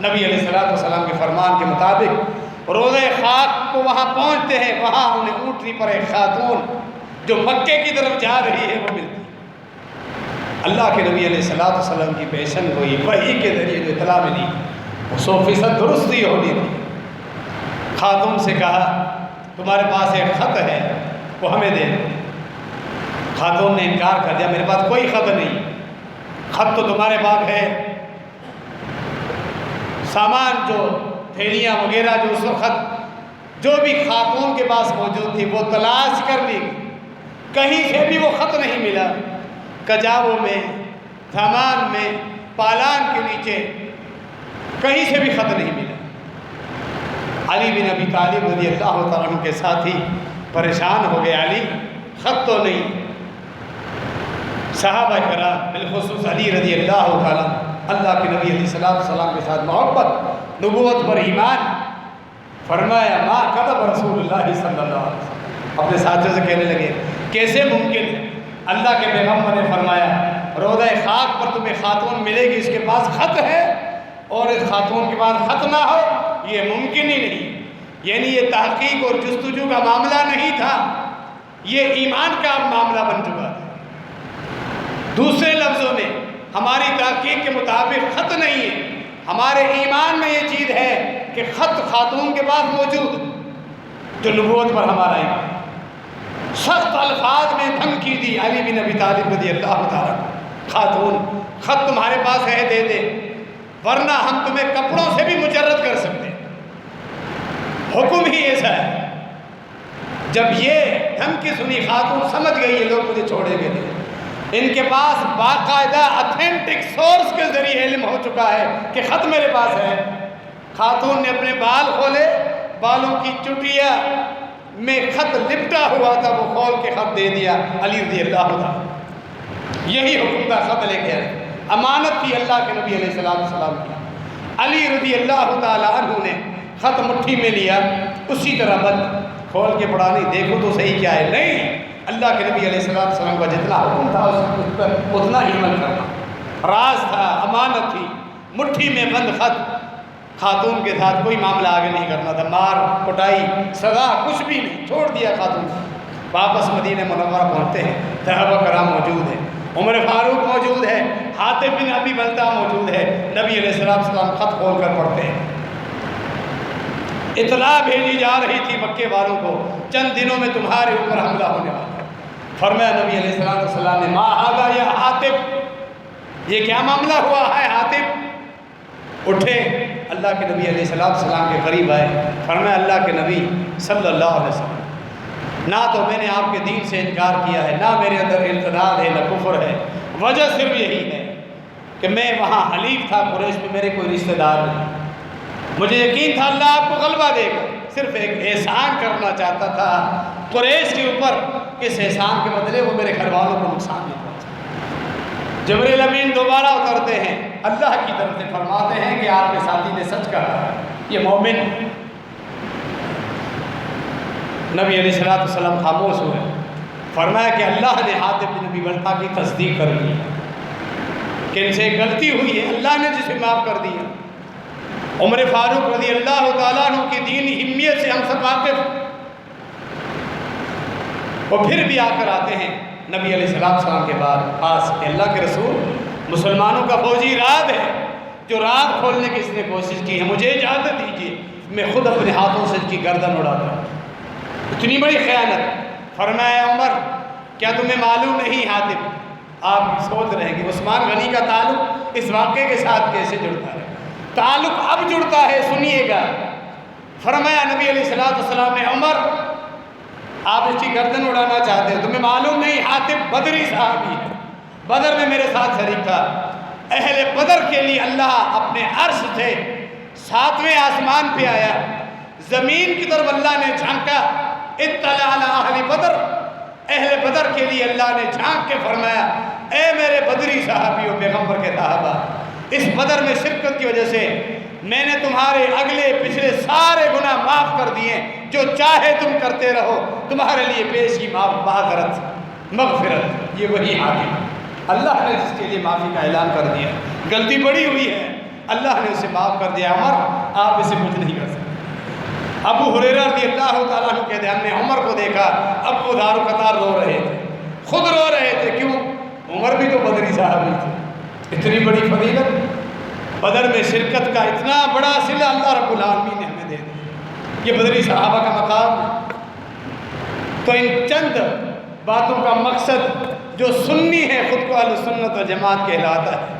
نبی علیہ السلام کے فرمان کے مطابق روضہ خاک کو وہاں پہنچتے ہیں، وہاں انہیں اونٹنی پر ایک خاتون جو مکے کی طرف جا رہی ہے وہ ملتی ہے۔ اللہ کے نبی علیہ السلام کی پیشن ہوئی، وحی کے ذریعے جو اطلاع ملی وہ 100% درست ہی ہونی تھی۔ خاتون سے کہا تمہارے پاس ایک خط ہے وہ ہمیں دے دو۔ خاتون نے انکار کر دیا، میرے پاس کوئی خط نہیں، خط تو تمہارے پاس ہے۔ سامان جو تھیلیاں وغیرہ جو اس وقت جو بھی خاتون کے پاس موجود تھی وہ تلاش کر لی، کہیں سے بھی وہ خط نہیں ملا، کجاووں میں، دھمان میں، پالان کے نیچے، کہیں سے بھی خط نہیں ملا۔ علی بن ابی طالب رضی اللہ تعالیٰ عنہ کے ساتھی پریشان ہو گئے، علی خط تو نہیں۔ صحابہ کرام بالخصوص علی رضی اللہ تعالیٰ اللہ کے نبی علیہ السلام کے ساتھ محبت، نبوت پر ایمان، فرمایا ما کذب رسول اللہ صلی اللہ علیہ وسلم، اپنے ساتھیوں سے کہنے لگے کیسے ممکن ہے، اللہ کے پیغمبر نے فرمایا روضہ خاک پر تمہیں خاتون ملے گی، اس کے پاس خط ہے، اور اس خاتون کے پاس خط نہ ہو یہ ممکن ہی نہیں۔ یعنی یہ تحقیق اور جستجو کا معاملہ نہیں تھا، یہ ایمان کا معاملہ بن چکا تھا۔ دوسرے لفظوں میں ہماری تحقیق کے مطابق خط نہیں ہے، ہمارے ایمان میں یہ چیز ہے کہ خط خاتون کے پاس موجود، جو نبوت پر ہمارا ایمان۔ سخت الفاظ میں دھمکی دی علی بن ابی طالب رضی اللہ تعالیٰ، خاتون خط تمہارے پاس ہے دے دے، ورنہ ہم تمہیں کپڑوں سے بھی مجرد کر سکتے ہیں، حکم ہی ایسا ہے۔ جب یہ دھمکی سنی خاتون سمجھ گئی یہ لوگ مجھے چھوڑیں گے نہیں، ان کے پاس باقاعدہ اتھینٹک سورس کے ذریعے علم ہو چکا ہے کہ خط میرے پاس ہے۔ خاتون نے اپنے بال کھولے، بالوں کی چٹیا میں خط لپٹا ہوا تھا، وہ کھول کے خط دے دیا علی رضی اللہ تعالیٰ، یہی حکم کا خط لے کے آئے، امانت تھی اللہ کے نبی علیہ السلام کی۔ علی رضی اللہ تعالیٰ عنہ نے خط مٹھی میں لیا، اسی طرح بند کھول کے پڑھا، نہیں دیکھو تو صحیح کیا ہے، نہیں اللہ کے نبی علیہ السلام کا جتنا حکم تھا اس پر اتنا ہی عمل کرنا. راز تھا، امانت تھی، مٹھی میں بند خط. خاتون کے ساتھ کوئی معاملہ آگے نہیں کرنا تھا، مار کٹائی سزا کچھ بھی نہیں، چھوڑ دیا خاتون. واپس مدینہ منورہ پہنچتے ہیں، صحابہ کرام موجود ہیں، عمر فاروق موجود ہے، حاتب بن ابی بلتہ موجود ہے. نبی علیہ السلام خط کھول کر پڑھتے ہیں. اطلاع بھیجی جا رہی تھی مکے والوں کو، چند دنوں میں تمہارے اوپر حملہ ہونے والا ہے. فرمایا نبی علیہ السلام نے، ما ھذا یا حاتب، یہ کیا معاملہ ہوا ہے حاتب؟ اٹھے، اللہ کے نبی علیہ السلام کے قریب آئے. فرمایا اللہ کے نبی صلی اللہ علیہ وسلم، نہ تو میں نے آپ کے دین سے انکار کیا ہے، نہ میرے اندر ارتداد ہے، نہ کفر ہے. وجہ صرف یہی ہے کہ میں وہاں حلیف تھا قریش میں، میرے کوئی رشتہ دار نہیں. مجھے یقین تھا اللہ آپ کو غلبہ دے گا، صرف ایک احسان کرنا چاہتا تھا قریش کے اوپر، اس احسان کے بدلے وہ میرے گھر والوں کو نقصان نہیں پہنچا. جبریل امین دوبارہ اترتے ہیں، اللہ کی طرف سے فرماتے ہیں کہ آپ کے ساتھی نے سچ کہا، یہ مومن. نبی علیہ السلام خاموش ہوئے. فرمایا کہ اللہ نے حاتب بن ابی بلتہ کی تصدیق کر لی کہ ان سے غلطی ہوئی ہے، اللہ نے جسے معاف کر دیا. عمر فاروق رضی اللہ تعالیٰ عنہ کی دینی اہمیت سے ہم سب واقف. وہ پھر بھی آ کر آتے ہیں نبی علیہ السلام کے بعد خاص کہ اللہ کے رسول مسلمانوں کا فوجی رات ہے، جو رات کھولنے کی اس نے کوشش کی ہے، مجھے اجازت دیجیے میں خود اپنے ہاتھوں سے اس کی گردن اڑاتا ہوں. اتنی بڑی خیانت. فرمایا عمر کیا تمہیں معلوم نہیں حاتب، آپ سوچ رہے ہیں کہ عثمان غنی کا تعلق اس واقعے کے ساتھ کیسے جڑتا ہے. تعلق اب جڑتا ہے، سنیے گا. فرمایا نبی علیہ السلام نے، عمر آپ اس کی گردن اڑانا چاہتے ہیں، تمہیں معلوم نہیں حاتب بدری صحابی ہے، بدر میں میرے ساتھ شریک تھا. اہل بدر کے لیے اللہ اپنے عرش سے 7ویں آسمان پہ آیا، زمین کی طرف اللہ نے جھانکا. اطلع علی اہل بدر، اہل بدر کے لیے اللہ نے جھانک کے فرمایا، اے میرے بدری صحابیوں، پیغمبر کے صحابہ، اس بدر میں شرکت کی وجہ سے میں نے تمہارے اگلے پچھلے سارے گناہ معاف کر دیے، جو چاہے تم کرتے رہو، تمہارے لیے پیش کی معذرت مغفرت. یہ وہی حاکم اللہ نے جس کے لیے معافی کا اعلان کر دیا. غلطی بڑی ہوئی ہے، اللہ نے اسے معاف کر دیا. عمر آپ اسے کچھ نہیں کر سکتے. ابو ہریرہ رضی اللہ تعالیٰ عنہ کہتے ہیں ہم نے عمر کو دیکھا، اب وہ دار و قطار رو رہے تھے، خود رو رہے تھے. کیوں؟ عمر بھی تو بدری صحابی تھے. اتنی بڑی فضیلت، بدر میں شرکت کا اتنا بڑا صلہ اللہ رب العالمین نے ہمیں دے دیا. یہ بدری صحابہ کا مقام. تو ان چند باتوں کا مقصد، جو سنی ہے خود کو اہل سنت و جماعت کہلاتا ہے،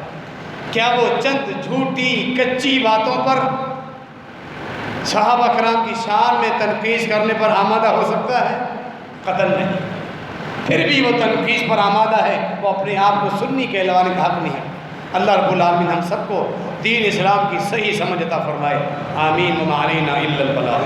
کیا وہ چند جھوٹی کچی باتوں پر صحابہ کرام کی شان میں تنقیص کرنے پر آمادہ ہو سکتا ہے؟ قطعاً نہیں. پھر بھی وہ تنقیص پر آمادہ ہے، وہ اپنے آپ کو سنی کہلوانے کا حق نہیں ہے. اللہ رب العالمین ہم سب کو دین اسلام کی صحیح سمجھ عطا فرمائے. آمین. وما علینا الا البلاغ.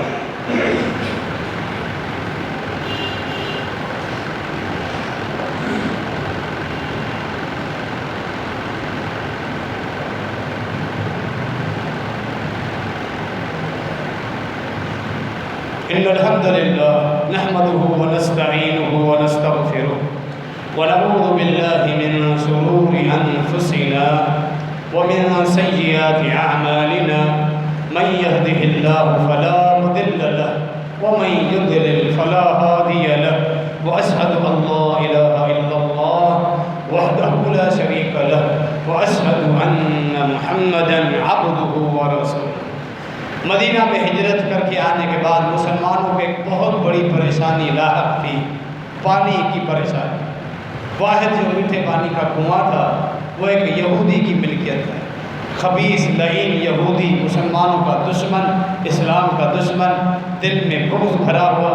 إن الحمد لله نحمده ونستعينه ونستغفره ونعوذ بالله من شرور أنفسنا ومن سيئات أعمالنا من يهده الله فلا مضل له ومن يضلل فلا هادي له وأشهد أن لا إله إلا الله وحده لا شريك له وأشهد أن محمدا عبده ورسوله. مدینہ میں ہجرت کر کے آنے کے بعد مسلمانوں کو ایک بہت بڑی پریشانی لاحق تھی، پانی کی پریشانی. واحد جو میٹھے پانی کا کنواں تھا وہ ایک یہودی کی ملکیت ہے. خبیث لعین یہودی، مسلمانوں کا دشمن، اسلام کا دشمن، دل میں بغض بھرا ہوا،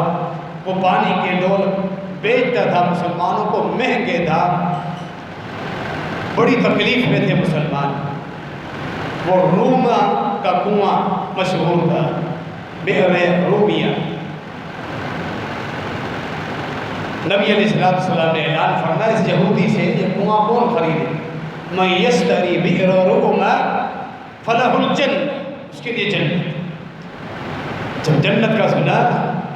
وہ پانی کے ڈول بیچتا تھا مسلمانوں کو مہنگے دام. بڑی تکلیف میں تھے مسلمان. وہ روما کا کنواں مشہور تھا، بئر رومیہ. نبی علیہ السلام نے اعلان فرمایا اس یہودی سے یہ کنواں کون خریدے؟ من یشتری بئر روما فلہ الجنہ، اس کے لیے جنت. جب جنت کا سنا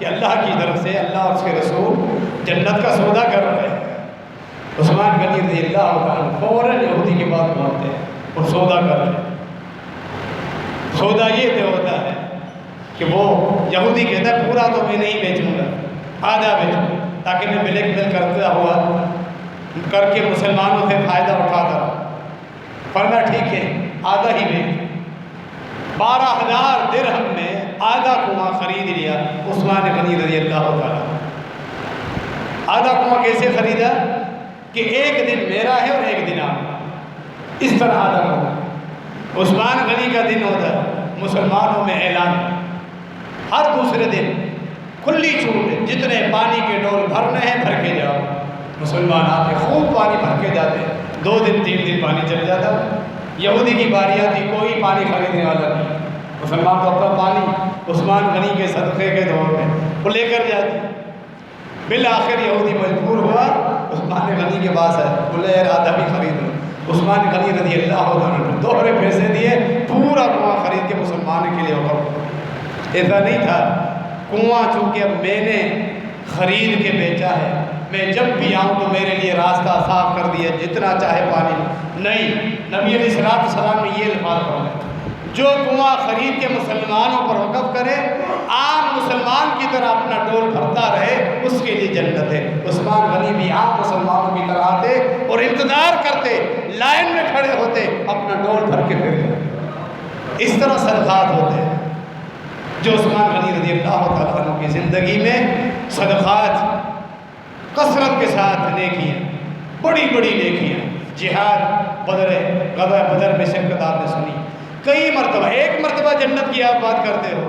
کہ اللہ کی طرف سے اللہ اور اس کے رسول جنت کا سودا کر رہے ہیں۔ عثمان غنی رضی اللہ تعالیٰ فوراً یہودی کی بات مانتے ہیں اور سودا کر رہے ہیں۔ سودا یہ طے ہوتا ہے کہ وہ یہودی کہتا ہے پورا تو میں نہیں بیچوں گا، آدھا بیچوں گا، تاکہ میں بلیک میل کرتا ہوا کر کے مسلمانوں سے فائدہ اٹھاتا رہا۔ فرمایا ٹھیک ہے آدھا ہی بیچ۔ 12,000 درہم میں آدھا کنواں خرید لیا عثمان غنی رضی اللہ تعالیٰ۔ آدھا کنواں کیسے خریدا کہ ایک دن میرا ہے اور ایک دن آپ کا، اس طرح آدھا کنواں۔ عثمان غنی کا دن ہوتا ہے، مسلمانوں میں اعلان ہر دوسرے دن کھلی چھوٹ ہے، جتنے پانی کے ڈول بھرنے ہیں بھر کے جاؤ۔ مسلمان آتے خوب پانی بھر کے جاتے ہیں، 2 دن 3 دن پانی چل جاتا۔ یہودی کی باری آتی، کوئی پانی خریدنے والا نہیں، مسلمان تو اپنا پانی عثمان غنی کے صدقے کے طور پہ وہ لے کر جاتے۔ بالآخر یہودی مجبور ہوا، عثمان غنی کے پاس ہے، بولے یار آدھا بھی خرید لو۔ عثمان غنی رضی اللہ عنہ دوہرے پیسے دیے، پورا کنواں خرید کے مسلمان کے لیے وقف۔ ایسا نہیں تھا کنواں چونکہ اب میں نے خرید کے بیچا ہے، میں جب بھی آؤں تو میرے لیے راستہ صاف کر دیا، جتنا چاہے پانی نہیں۔ نبی علیہ السلام نے یہ الفاظ فرمائے، جو کنواں خرید کے مسلمانوں پر وقف کرے، عام مسلمان کی طرح اپنا ڈول بھرتا رہے، اس کے لیے جنت ہے۔ عثمان غنی بھی عام مسلمانوں کی طرح آتے اور انتظار کرتے، لائن میں کھڑے ہوتے، اپنا ڈول بھر کے پھر جاتے۔ اس طرح صدقات ہوتے ہیں جو عثمان غنی رضی اللہ تعالیٰ عنہ کی زندگی میں صدقات کثرت کے ساتھ نیکیاں، بڑی بڑی نیکیاں، جہاد غزوہ بدر میں شرکت آپ نے سنی کئی مرتبہ، ایک مرتبہ جنت کی آپ بات کرتے ہو،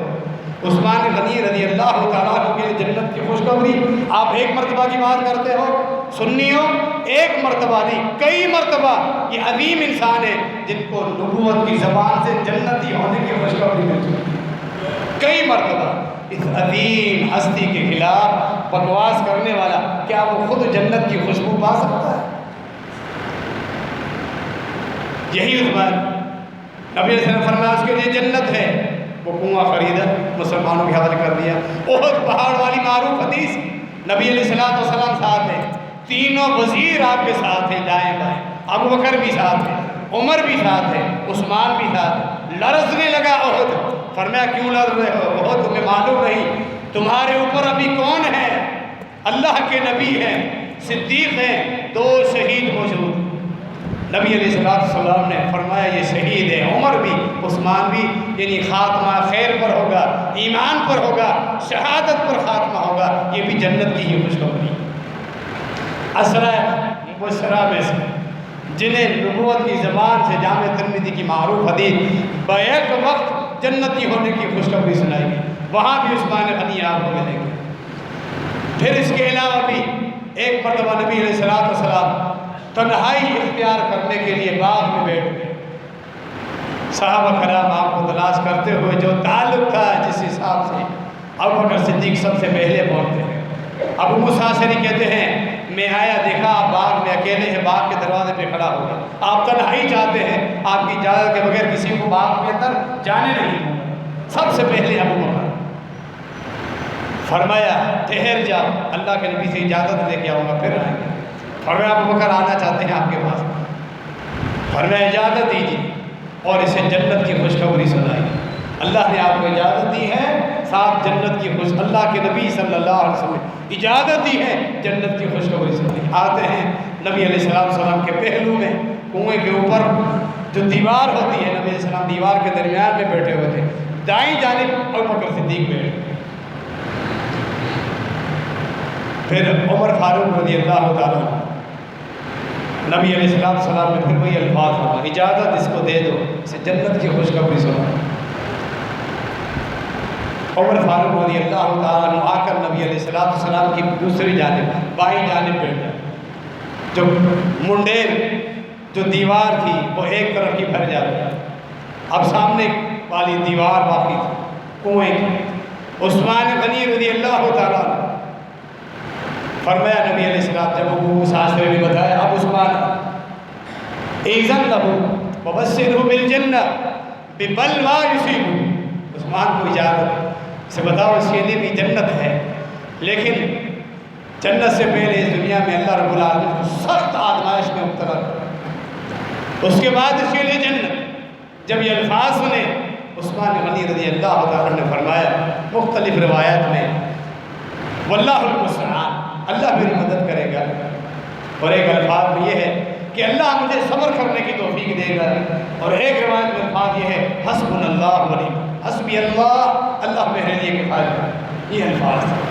عثمان غنی رضی اللہ تعالیٰ عنہ کے لیے جنت کی خوشخبری آپ ایک مرتبہ کی بات کرتے ہو، سنی ہو، ایک مرتبہ نہیں کئی مرتبہ۔ یہ عظیم انسان ہے جن کو نبوت کی زبان سے جنتی ہونے کی خوشخبری مل چکی ہے کئی مرتبہ۔ اس عظیم ہستی کے خلاف بکواس کرنے والا کیا وہ خود جنت کی خوشبو پا سکتا ہے؟ یہی عثمان، نبی علیہ السلام فرمایا اس کے لیے جنت ہے، وہ کنواں خریدا، مسلمانوں کے حوالے کر دیا۔ احد پہاڑ والی معروف حدیث، نبی علیہ السلام ساتھ ہیں، تینوں وزیر آپ کے ساتھ ہیں دائیں بائیں، ابو بکر بھی ساتھ ہیں، عمر بھی ساتھ ہیں، عثمان بھی ساتھ ہیں۔ لرزنے لگا احد، فرمایا کیوں لرز رہے ہو؟ احد تمہیں معلوم نہیں تمہارے اوپر ابھی کون ہے؟ اللہ کے نبی ہیں، صدیق ہیں، 2 شہید موجود۔ نبی علیہ السلام نے فرمایا یہ شہید ہے، عمر بھی عثمان بھی، یعنی خاتمہ خیر پر ہوگا، ایمان پر ہوگا، شہادت پر خاتمہ ہوگا، یہ بھی جنت کی ہی خوشخبری۔ عشرہ مبشرہ میں سے جنہیں نبوت کی زبان سے جامع ترمذی کی معروف حدیث بیک وقت جنتی ہونے کی خوشخبری سنائی گئی، وہاں بھی عثمان غنی آپ کو ملیں گے۔ پھر اس کے علاوہ بھی ایک مرتبہ نبی علیہ السلام تنہائی اختیار کرنے کے لیے باغ میں بیٹھ گئے، صحابہ کرام آپ کو تلاش کرتے ہوئے، جو تعلق تھا جس حساب سے ابو بکر صدیق سب سے پہلے پہنچتے ہیں۔ ابو موسیٰ اشعری کہتے ہیں میں آیا دیکھا آپ باغ میں اکیلے ہیں، باغ کے دروازے پہ کھڑا ہو گیا، آپ تنہائی چاہتے ہیں، آپ کی اجازت کے بغیر کسی کو باغ کے اندر جانے نہیں دوں۔ سب سے پہلے ابو بکر فرمایا ٹھہر جاؤ، اللہ کے نبی سے اجازت لے کے آؤں گا پھر آئیں گے۔ فرمایا ابو بکر آنا چاہتے ہیں آپ کے پاس، فرمایا اجازت دیجیے، اور اسے جنت کی خوشخبری سنائی۔ اللہ نے آپ کو اجازت دی ہے، ساتھ جنت کی اللہ کے نبی صلی اللہ علیہ وسلم اجازت دی ہے، جنت کی خوشخبری سنائی۔ آتے ہیں نبی علیہ السلام کے پہلو میں کنویں کے اوپر جو دیوار ہوتی ہے، نبی علیہ السلام دیوار کے درمیان میں بیٹھے ہوئے تھے، دائیں جانب ابو بکر صدیق بیٹھے، پھر عمر فاروق رضی اللہ تعالیٰ نبی علیہ السلام نے پھر وہی الفاظ فرمائے، اجازت اس کو دے دو، اسے جنت کی خوشخبری سنا۔ عمر فاروق رضی اللہ تعالیٰ عنہ آ کر نبی علیہ السلام کی دوسری جانب بائیں جانب بیٹھ گئے، جو منڈیر جو دیوار تھی وہ ایک طرف کی بھر جاتی ہے، اب سامنے والی دیوار باقی تھی کنویں کی۔ عثمان غنی رضی اللہ تعالیٰ عنہ فرمایا نبی علیہ السلام جب ابو موسیٰ اشعری نے بتایا، اب عثمان ایزن لہو وبشرہ بالجنہ ببلویٰ یصیبہ، عثمان کو اجازت اسے بتاؤ اس کے لیے بھی جنت ہے، لیکن جنت سے پہلے اس دنیا میں اللہ رب العالمین کو سخت آزمائش میں مبتلا کر، اس کے بعد اس کے لیے جنت۔ جب یہ الفاظ سنے عثمان غنی رضی اللہ تعالیٰ نے فرمایا مختلف روایات میں، واللہ المستعان، اللہ میری مدد کرے گا، اور ایک الفاظ میں یہ ہے کہ اللہ مجھے صبر کرنے کی توفیق دے گا، اور ایک روایت میں الفاظ یہ ہے حسبنا اللہ ونعم، حسبی اللہ، اللہ میرے لیے کفایت ہے۔ یہ الفاظ تھے۔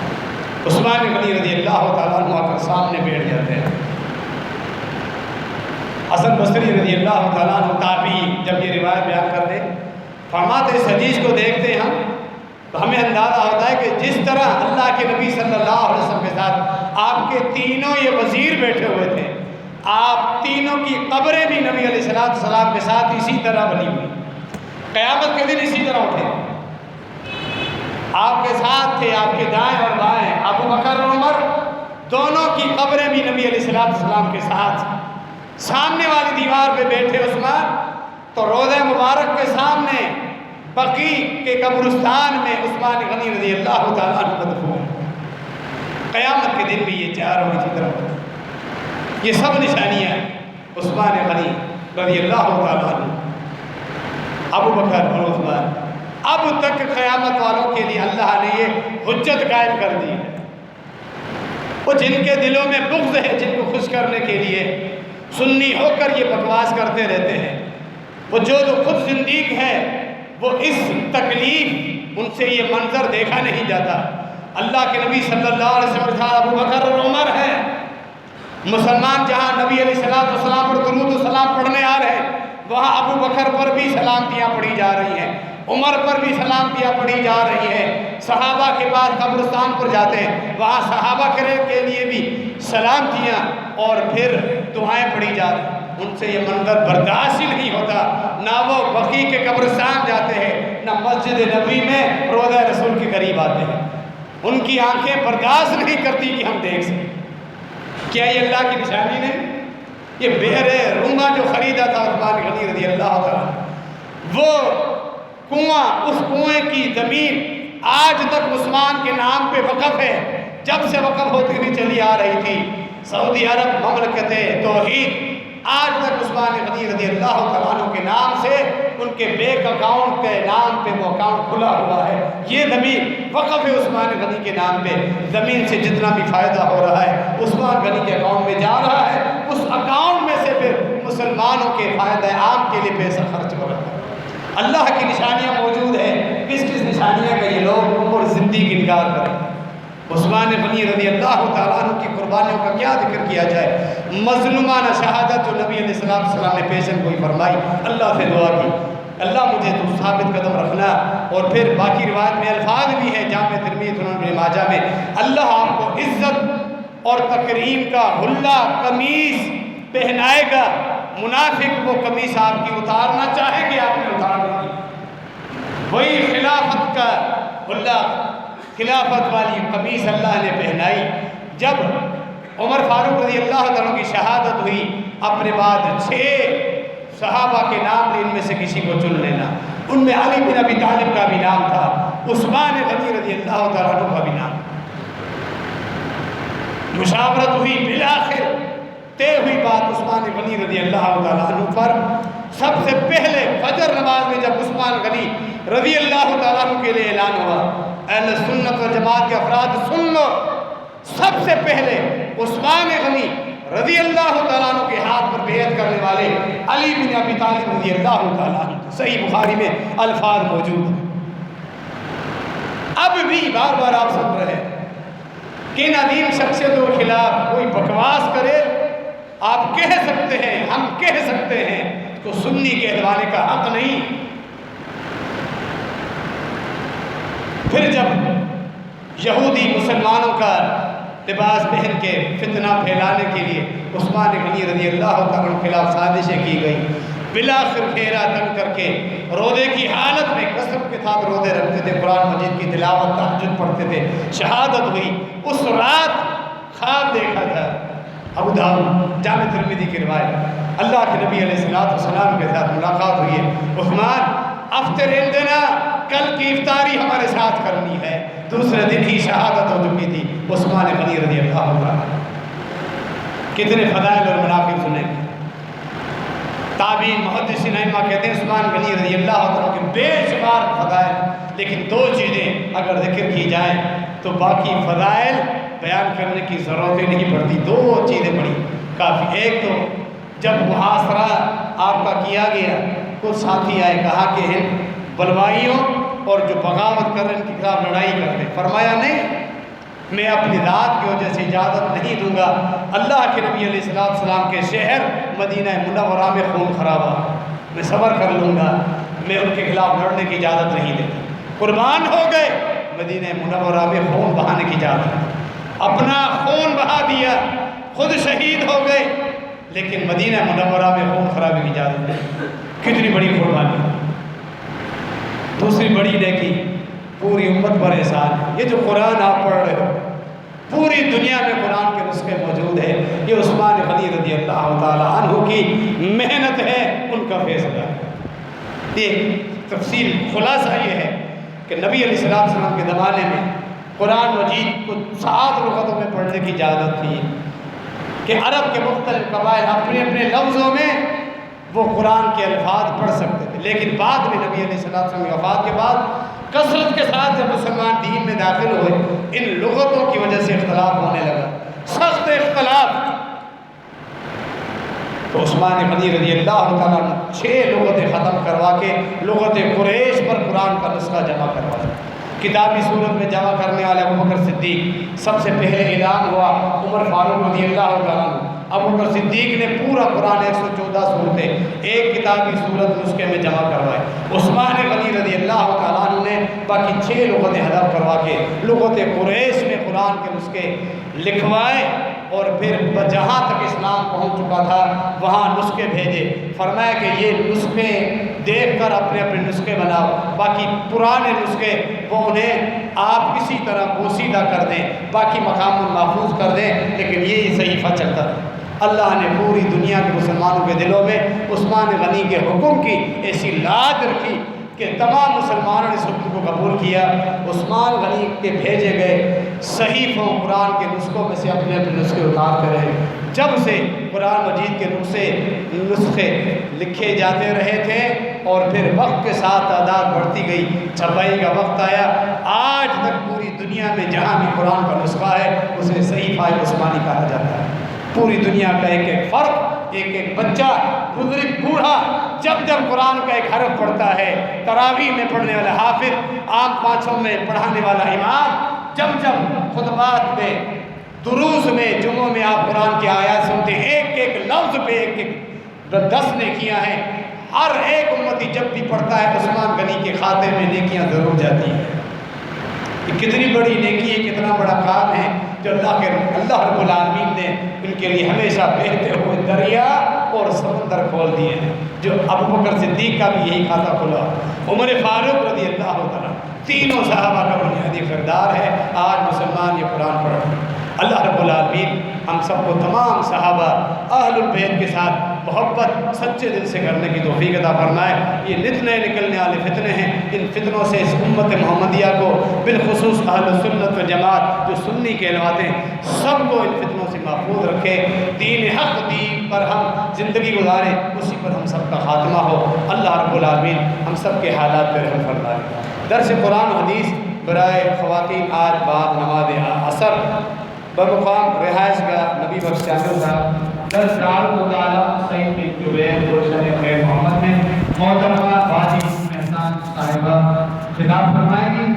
عثمان غنی رضی اللہ تعالیٰ عنہ آ کر سامنے بیٹھ جاتے ہیں۔ حسن بصری رضی اللہ تعالیٰ عنہ تابعی جب یہ روایت بیان کرتے فرماتے اس حدیث کو دیکھتے ہیں ہم تو ہمیں اندازہ ہوتا ہے کہ جس طرح اللہ کے نبی صلی اللہ علیہ وسلم کے ساتھ آپ کے تینوں یہ وزیر بیٹھے ہوئے تھے، آپ تینوں کی قبریں بھی نبی علیہ السلام کے ساتھ اسی طرح بنی ہوئی، قیامت کے دن اسی طرح اٹھے، آپ کے ساتھ تھے، آپ کے دائیں اور بائیں ابو بکر اور عمر، دونوں کی قبریں بھی نبی علیہ السلام کے ساتھ۔ سامنے والی دیوار پہ بیٹھے عثمان تو روضہ مبارک کے سامنے بقیع کے قبرستان میں عثمان غنی رضی اللہ تعالیٰ عنہ مدفون۔ قیامت کے دن بھی یہ چاروں اسی طرح ہوتے۔ یہ سب نشانیاں عثمان غنی رضی اللہ تعالیٰ عنہ، ابو بکر اور عثمان، اب تک قیامت والوں کے لیے اللہ نے یہ حجت قائم کر دی ہے۔ وہ جن کے دلوں میں بغض ہے، جن کو خوش کرنے کے لیے سنی ہو کر یہ بکواس کرتے رہتے ہیں، وہ جو خود زندیق ہے وہ اس تکلیف ان سے یہ منظر دیکھا نہیں جاتا۔ اللہ کے نبی صلی اللہ علیہ وسلم کے ابو بکر اور عمر ہیں، مسلمان جہاں نبی علیہ السلام پر درود و سلام پڑھنے آ رہے ہیں وہاں ابو بکر پر بھی سلامتیاں پڑھی جا رہی ہیں، عمر پر بھی سلامتیاں پڑھی جا رہی ہیں، صحابہ کے بعد قبرستان پر جاتے ہیں وہاں صحابہ کے لیے بھی سلامتیاں اور پھر دعائیں پڑھی جا رہی ہیں۔ ان سے یہ منظر برداشت ہی نہیں ہوتا، نہ وہ بقیع کے قبرستان جاتے ہیں، نہ مسجد نبوی میں روضہ رسول کے قریب آتے ہیں۔ ان کی آنکھیں برداشت نہیں کرتی کہ ہم دیکھ سکیں۔ کیا یہ اللہ کی نشانی نہیں؟ یہ بئر روما جو خریدا تھا عثمان غنی رضی اللہ تعالیٰ، وہ کنواں، اس کنویں کی زمین آج تک عثمان کے نام پہ وقف ہے، جب سے وقف ہوتی ہوئی چلی آ رہی تھی۔ سعودی عرب مملکت توحید آج تک عثمان غنی رضی اللہ تعالیٰ عنہ کے نام سے ان کے بینک اکاؤنٹ کے نام پہ وہ اکاؤنٹ کھلا ہوا ہے۔ یہ زمین وقف ہے عثمان غنی کے نام پہ، زمین سے جتنا بھی فائدہ ہو رہا ہے عثمان غنی کے اکاؤنٹ میں جا رہا ہے، اس اکاؤنٹ میں سے پھر مسلمانوں کے فائدہ عام کے لیے پیسہ خرچ ہو رہا ہے۔ اللہ کی نشانیاں موجود ہیں، کس کس نشانیاں کا یہ لوگ اور زندگی انکار کریں۔ عثمان غنی رضی اللہ تعالیٰ عنہ کی قربانیوں کا کیا ذکر کیا جائے، مظلومانہ شہادت جو نبی علیہ السلام نے پیشن گوئی فرمائی، اللہ سے دعا کی اللہ مجھے تو ثابت قدم رکھنا، اور پھر باقی روایت میں الفاظ بھی ہیں جامع ترمذی سنن ابن ماجہ میں، اللہ آپ کو عزت اور تکریم کا حلہ قمیص پہنائے گا، منافق وہ قمیص آپ کی اتارنا چاہیں گے آپ نے اتار دی، وہی خلافت کا حلہ، خلافت والی قمیص اللہ نے پہنائی۔ جب عمر فاروق رضی اللہ عنہ کی شہادت ہوئی، اپنے بعد 6 صحابہ کے نام لے، ان میں سے کسی کو چن لینا، ان میں علی بن ابی طالب کا بھی نام تھا، عثمان غنی رضی اللہ تعالیٰ عنہ کا بھی نام۔ مشاورت ہوئی، بالآخر طے ہوئی بات عثمان غنی رضی اللہ تعالیٰ عنہ پر۔ سب سے پہلے فجر نماز میں جب عثمان غنی رضی اللہ تعالیٰ عنہ کے لیے اعلان ہوا، اہل سنت و جماعت کے افراد سن لو، سب سے پہلے عثمان غنی رضی اللہ تعالیٰ عنہ کے ہاتھ پر بیعت کرنے والے علی بن ابی طالب رضی اللہ تعالیٰ عنہ، صحیح بخاری میں الفاظ موجود ہیں۔ اب بھی بار بار آپ سن رہے ہیں کہ ان عظیم شخصیتوں کے خلاف کوئی بکواس کرے، آپ کہہ سکتے ہیں، ہم کہہ سکتے ہیں، تو سنی کہلوانے کا حق نہیں۔ پھر جب یہودی مسلمانوں کا لباس پہن کے فتنہ پھیلانے کے لیے عثمان غنی رضی اللہ تعالیٰ عنہ کے خلاف سازشیں کی گئی، بالآخر گھیرا تنگ کر کے روزے کی حالت میں کثرت کے ساتھ روزے رکھتے تھے، قرآن مجید کی تلاوت تہجد پڑھتے تھے، شہادت ہوئی۔ اس رات خواب دیکھا تھا، ابو داؤد جامع ترمذی کی روایت، اللہ کے نبی علیہ السلام کے ساتھ ملاقات ہوئی ہے، عثمان افطر عندنا، کل کی افطاری ہمارے ساتھ کرنی ہے۔ دوسرے دن ہی شہادت ہو چکی تھی عثمان غنی رضی اللہ عنہ۔ کتنے فضائل اور مناقب سنیں گے۔ تابعین محدثین ائمہ کہتے ہیں عثمان غنی رضی اللہ عنہ کے بے شمار فضائل، لیکن دو چیزیں اگر ذکر کی جائیں تو باقی فضائل بیان کرنے کی ضرورت ہی نہیں پڑتی۔ دو چیزیں بڑی کافی۔ ایک تو جب محاصرہ آپ کا کیا گیا، کچھ ساتھی آئے کہا کہ ان بلوائیوں اور جو بغاوت کر رہے ہیں ان کے خلاف لڑائی کرتے، فرمایا نہیں، میں اپنی ذات کی وجہ سے اجازت نہیں دوں گا۔ اللہ کے نبی علیہ السلام کے شہر مدینہ منورہ میں خون خرابہ، میں صبر کر لوں گا، میں ان کے خلاف لڑنے کی اجازت نہیں دوں گا۔ قربان ہو گئے، مدینہ منورہ میں خون بہانے کی اجازت، اپنا خون بہا دیا، خود شہید ہو گئے، لیکن مدینہ منورہ میں خون خرابے کی اجازت نہیں۔ کتنی بڑی قربانی۔ دوسری بڑی نیکی پوری امت پر احسان ہے۔ یہ جو قرآن آپ پڑھ رہے ہو، پوری دنیا میں قرآن کے نسخے موجود ہیں، یہ عثمان غنی رضی اللہ تعالیٰ عنہ کی محنت ہے، ان کا فیصلہ ہے۔ یہ تفصیل خلاصہ یہ ہے کہ نبی علیہ السلام کے زمانے میں قرآن مجید کو 7 لغتوں میں پڑھنے کی اجازت تھی کہ عرب کے مختلف قبائل اپنے اپنے لفظوں میں وہ قرآن کے الفاظ پڑھ سکتے تھے، لیکن بعد میں نبی علیہ السلام کی وفات کے بعد کثرت کے ساتھ جب مسلمان دین میں داخل ہوئے، ان لغتوں کی وجہ سے اختلاف ہونے لگا، سخت اختلاف۔ تو عثمان غنی رضی اللہ تعالیٰ نے 6 لغتیں ختم کروا کے لغت قریش پر قرآن کا نسخہ جمع کروایا۔ کتابی صورت میں جمع کرنے والے ابوبکر صدیق، سب سے پہلے اعلان ہوا عمر فاروق رضی اللہ تعالیٰ عنہ۔ ابوبکر صدیق نے پورا قرآن 114 صورتیں ایک کتابی صورت نسخے میں جمع کروائے۔ عثمان غنی رضی اللہ تعالیٰ عنہ نے باقی 6 لغتیں حذف کروا کے لغت قریش میں قرآن کے نسخے لکھوائے، اور پھر جہاں تک اسلام پہنچ چکا تھا وہاں نسخے بھیجے۔ فرمایا کہ یہ نسخے دیکھ کر اپنے اپنے نسخے بناؤ، باقی پرانے نسخے وہ انہیں آپ کسی طرح پوشیدہ کر دیں، باقی مقام محفوظ کر دیں، لیکن یہی صحیفہ چلتا تھا۔ اللہ نے پوری دنیا کے مسلمانوں کے دلوں میں عثمان غنی کے حکم کی ایسی لاج رکھی کہ تمام مسلمانوں نے اس حکم کو قبول کیا۔ عثمان غنی کے بھیجے گئے صحیفوں قرآن کے نسخوں میں سے اپنے اپنے نسخے اتار کر رہے۔ جب سے قرآن مجید کے نسخے لکھے جاتے رہے تھے، اور پھر وقت کے ساتھ تعداد بڑھتی گئی، چھپائی کا وقت آیا، آج تک پوری دنیا میں جہاں بھی قرآن کا نسخہ ہے اسے صحیفہ عثمانی کہا جاتا ہے۔ پوری دنیا کا ایک ایک فرد، ایک ایک بچہ، بزرگ، بوڑھا جب جب قرآن کا ایک حرف پڑھتا ہے، تراویح میں پڑھنے والا حافظ، عام پانچوں میں پڑھانے والا امام، جب جب خطبات میں، دروس میں، جمعوں میں آپ قرآن کی آیات سنتے ہیں، ایک ایک لفظ پہ ایک ایک 10 نیکیاں ہیں۔ ہر ایک امتی جب بھی پڑھتا ہے عثمان غنی کے کھاتے میں نیکیاں ضرور جاتی ہیں۔ یہ کتنی بڑی نیکی ہے، کتنا بڑا کام ہے جو اللہ رب العالمین نے ان کے لیے ہمیشہ بہتے ہوئے دریا اور سمندر کھول دیے ہیں۔ جو ابوبکر صدیق کا بھی یہی کھاتا کھلا، عمر فاروق رضی اللہ تعالیٰ، تینوں صحابہ کا بنیادی کردار ہے آج مسلمان یہ قرآن پڑھ رہے ہیں۔ اللہ رب العالمین ہم سب کو تمام صحابہ اہل البیت کے ساتھ محبت سچے دل سے کرنے کی توفیق عطا فرمائے۔ یہ نت نئے نکلنے والے فتنے ہیں، ان فتنوں سے اس امت محمدیہ کو، بالخصوص اہل سنت و جماعت جو سنی کہلواتے ہیں، سب کو ان فتنوں سے محفوظ رکھے۔ دین حق دین پر ہم زندگی گزاریں، اسی پر ہم سب کا خاتمہ ہو۔ اللہ رب العالمین ہم سب کے حالات پر رحم فرمائے۔ درس قرآن حدیث برائے خواتین آج بعد نماز عصر بمقام رہائش گاہ نبی بخش شامل صاحب درس دار مطالعہ سعید بن جبیر گلشن خیر محمد میں محترمہ باجی احسان صاحبہ خطاب فرمائیں گی۔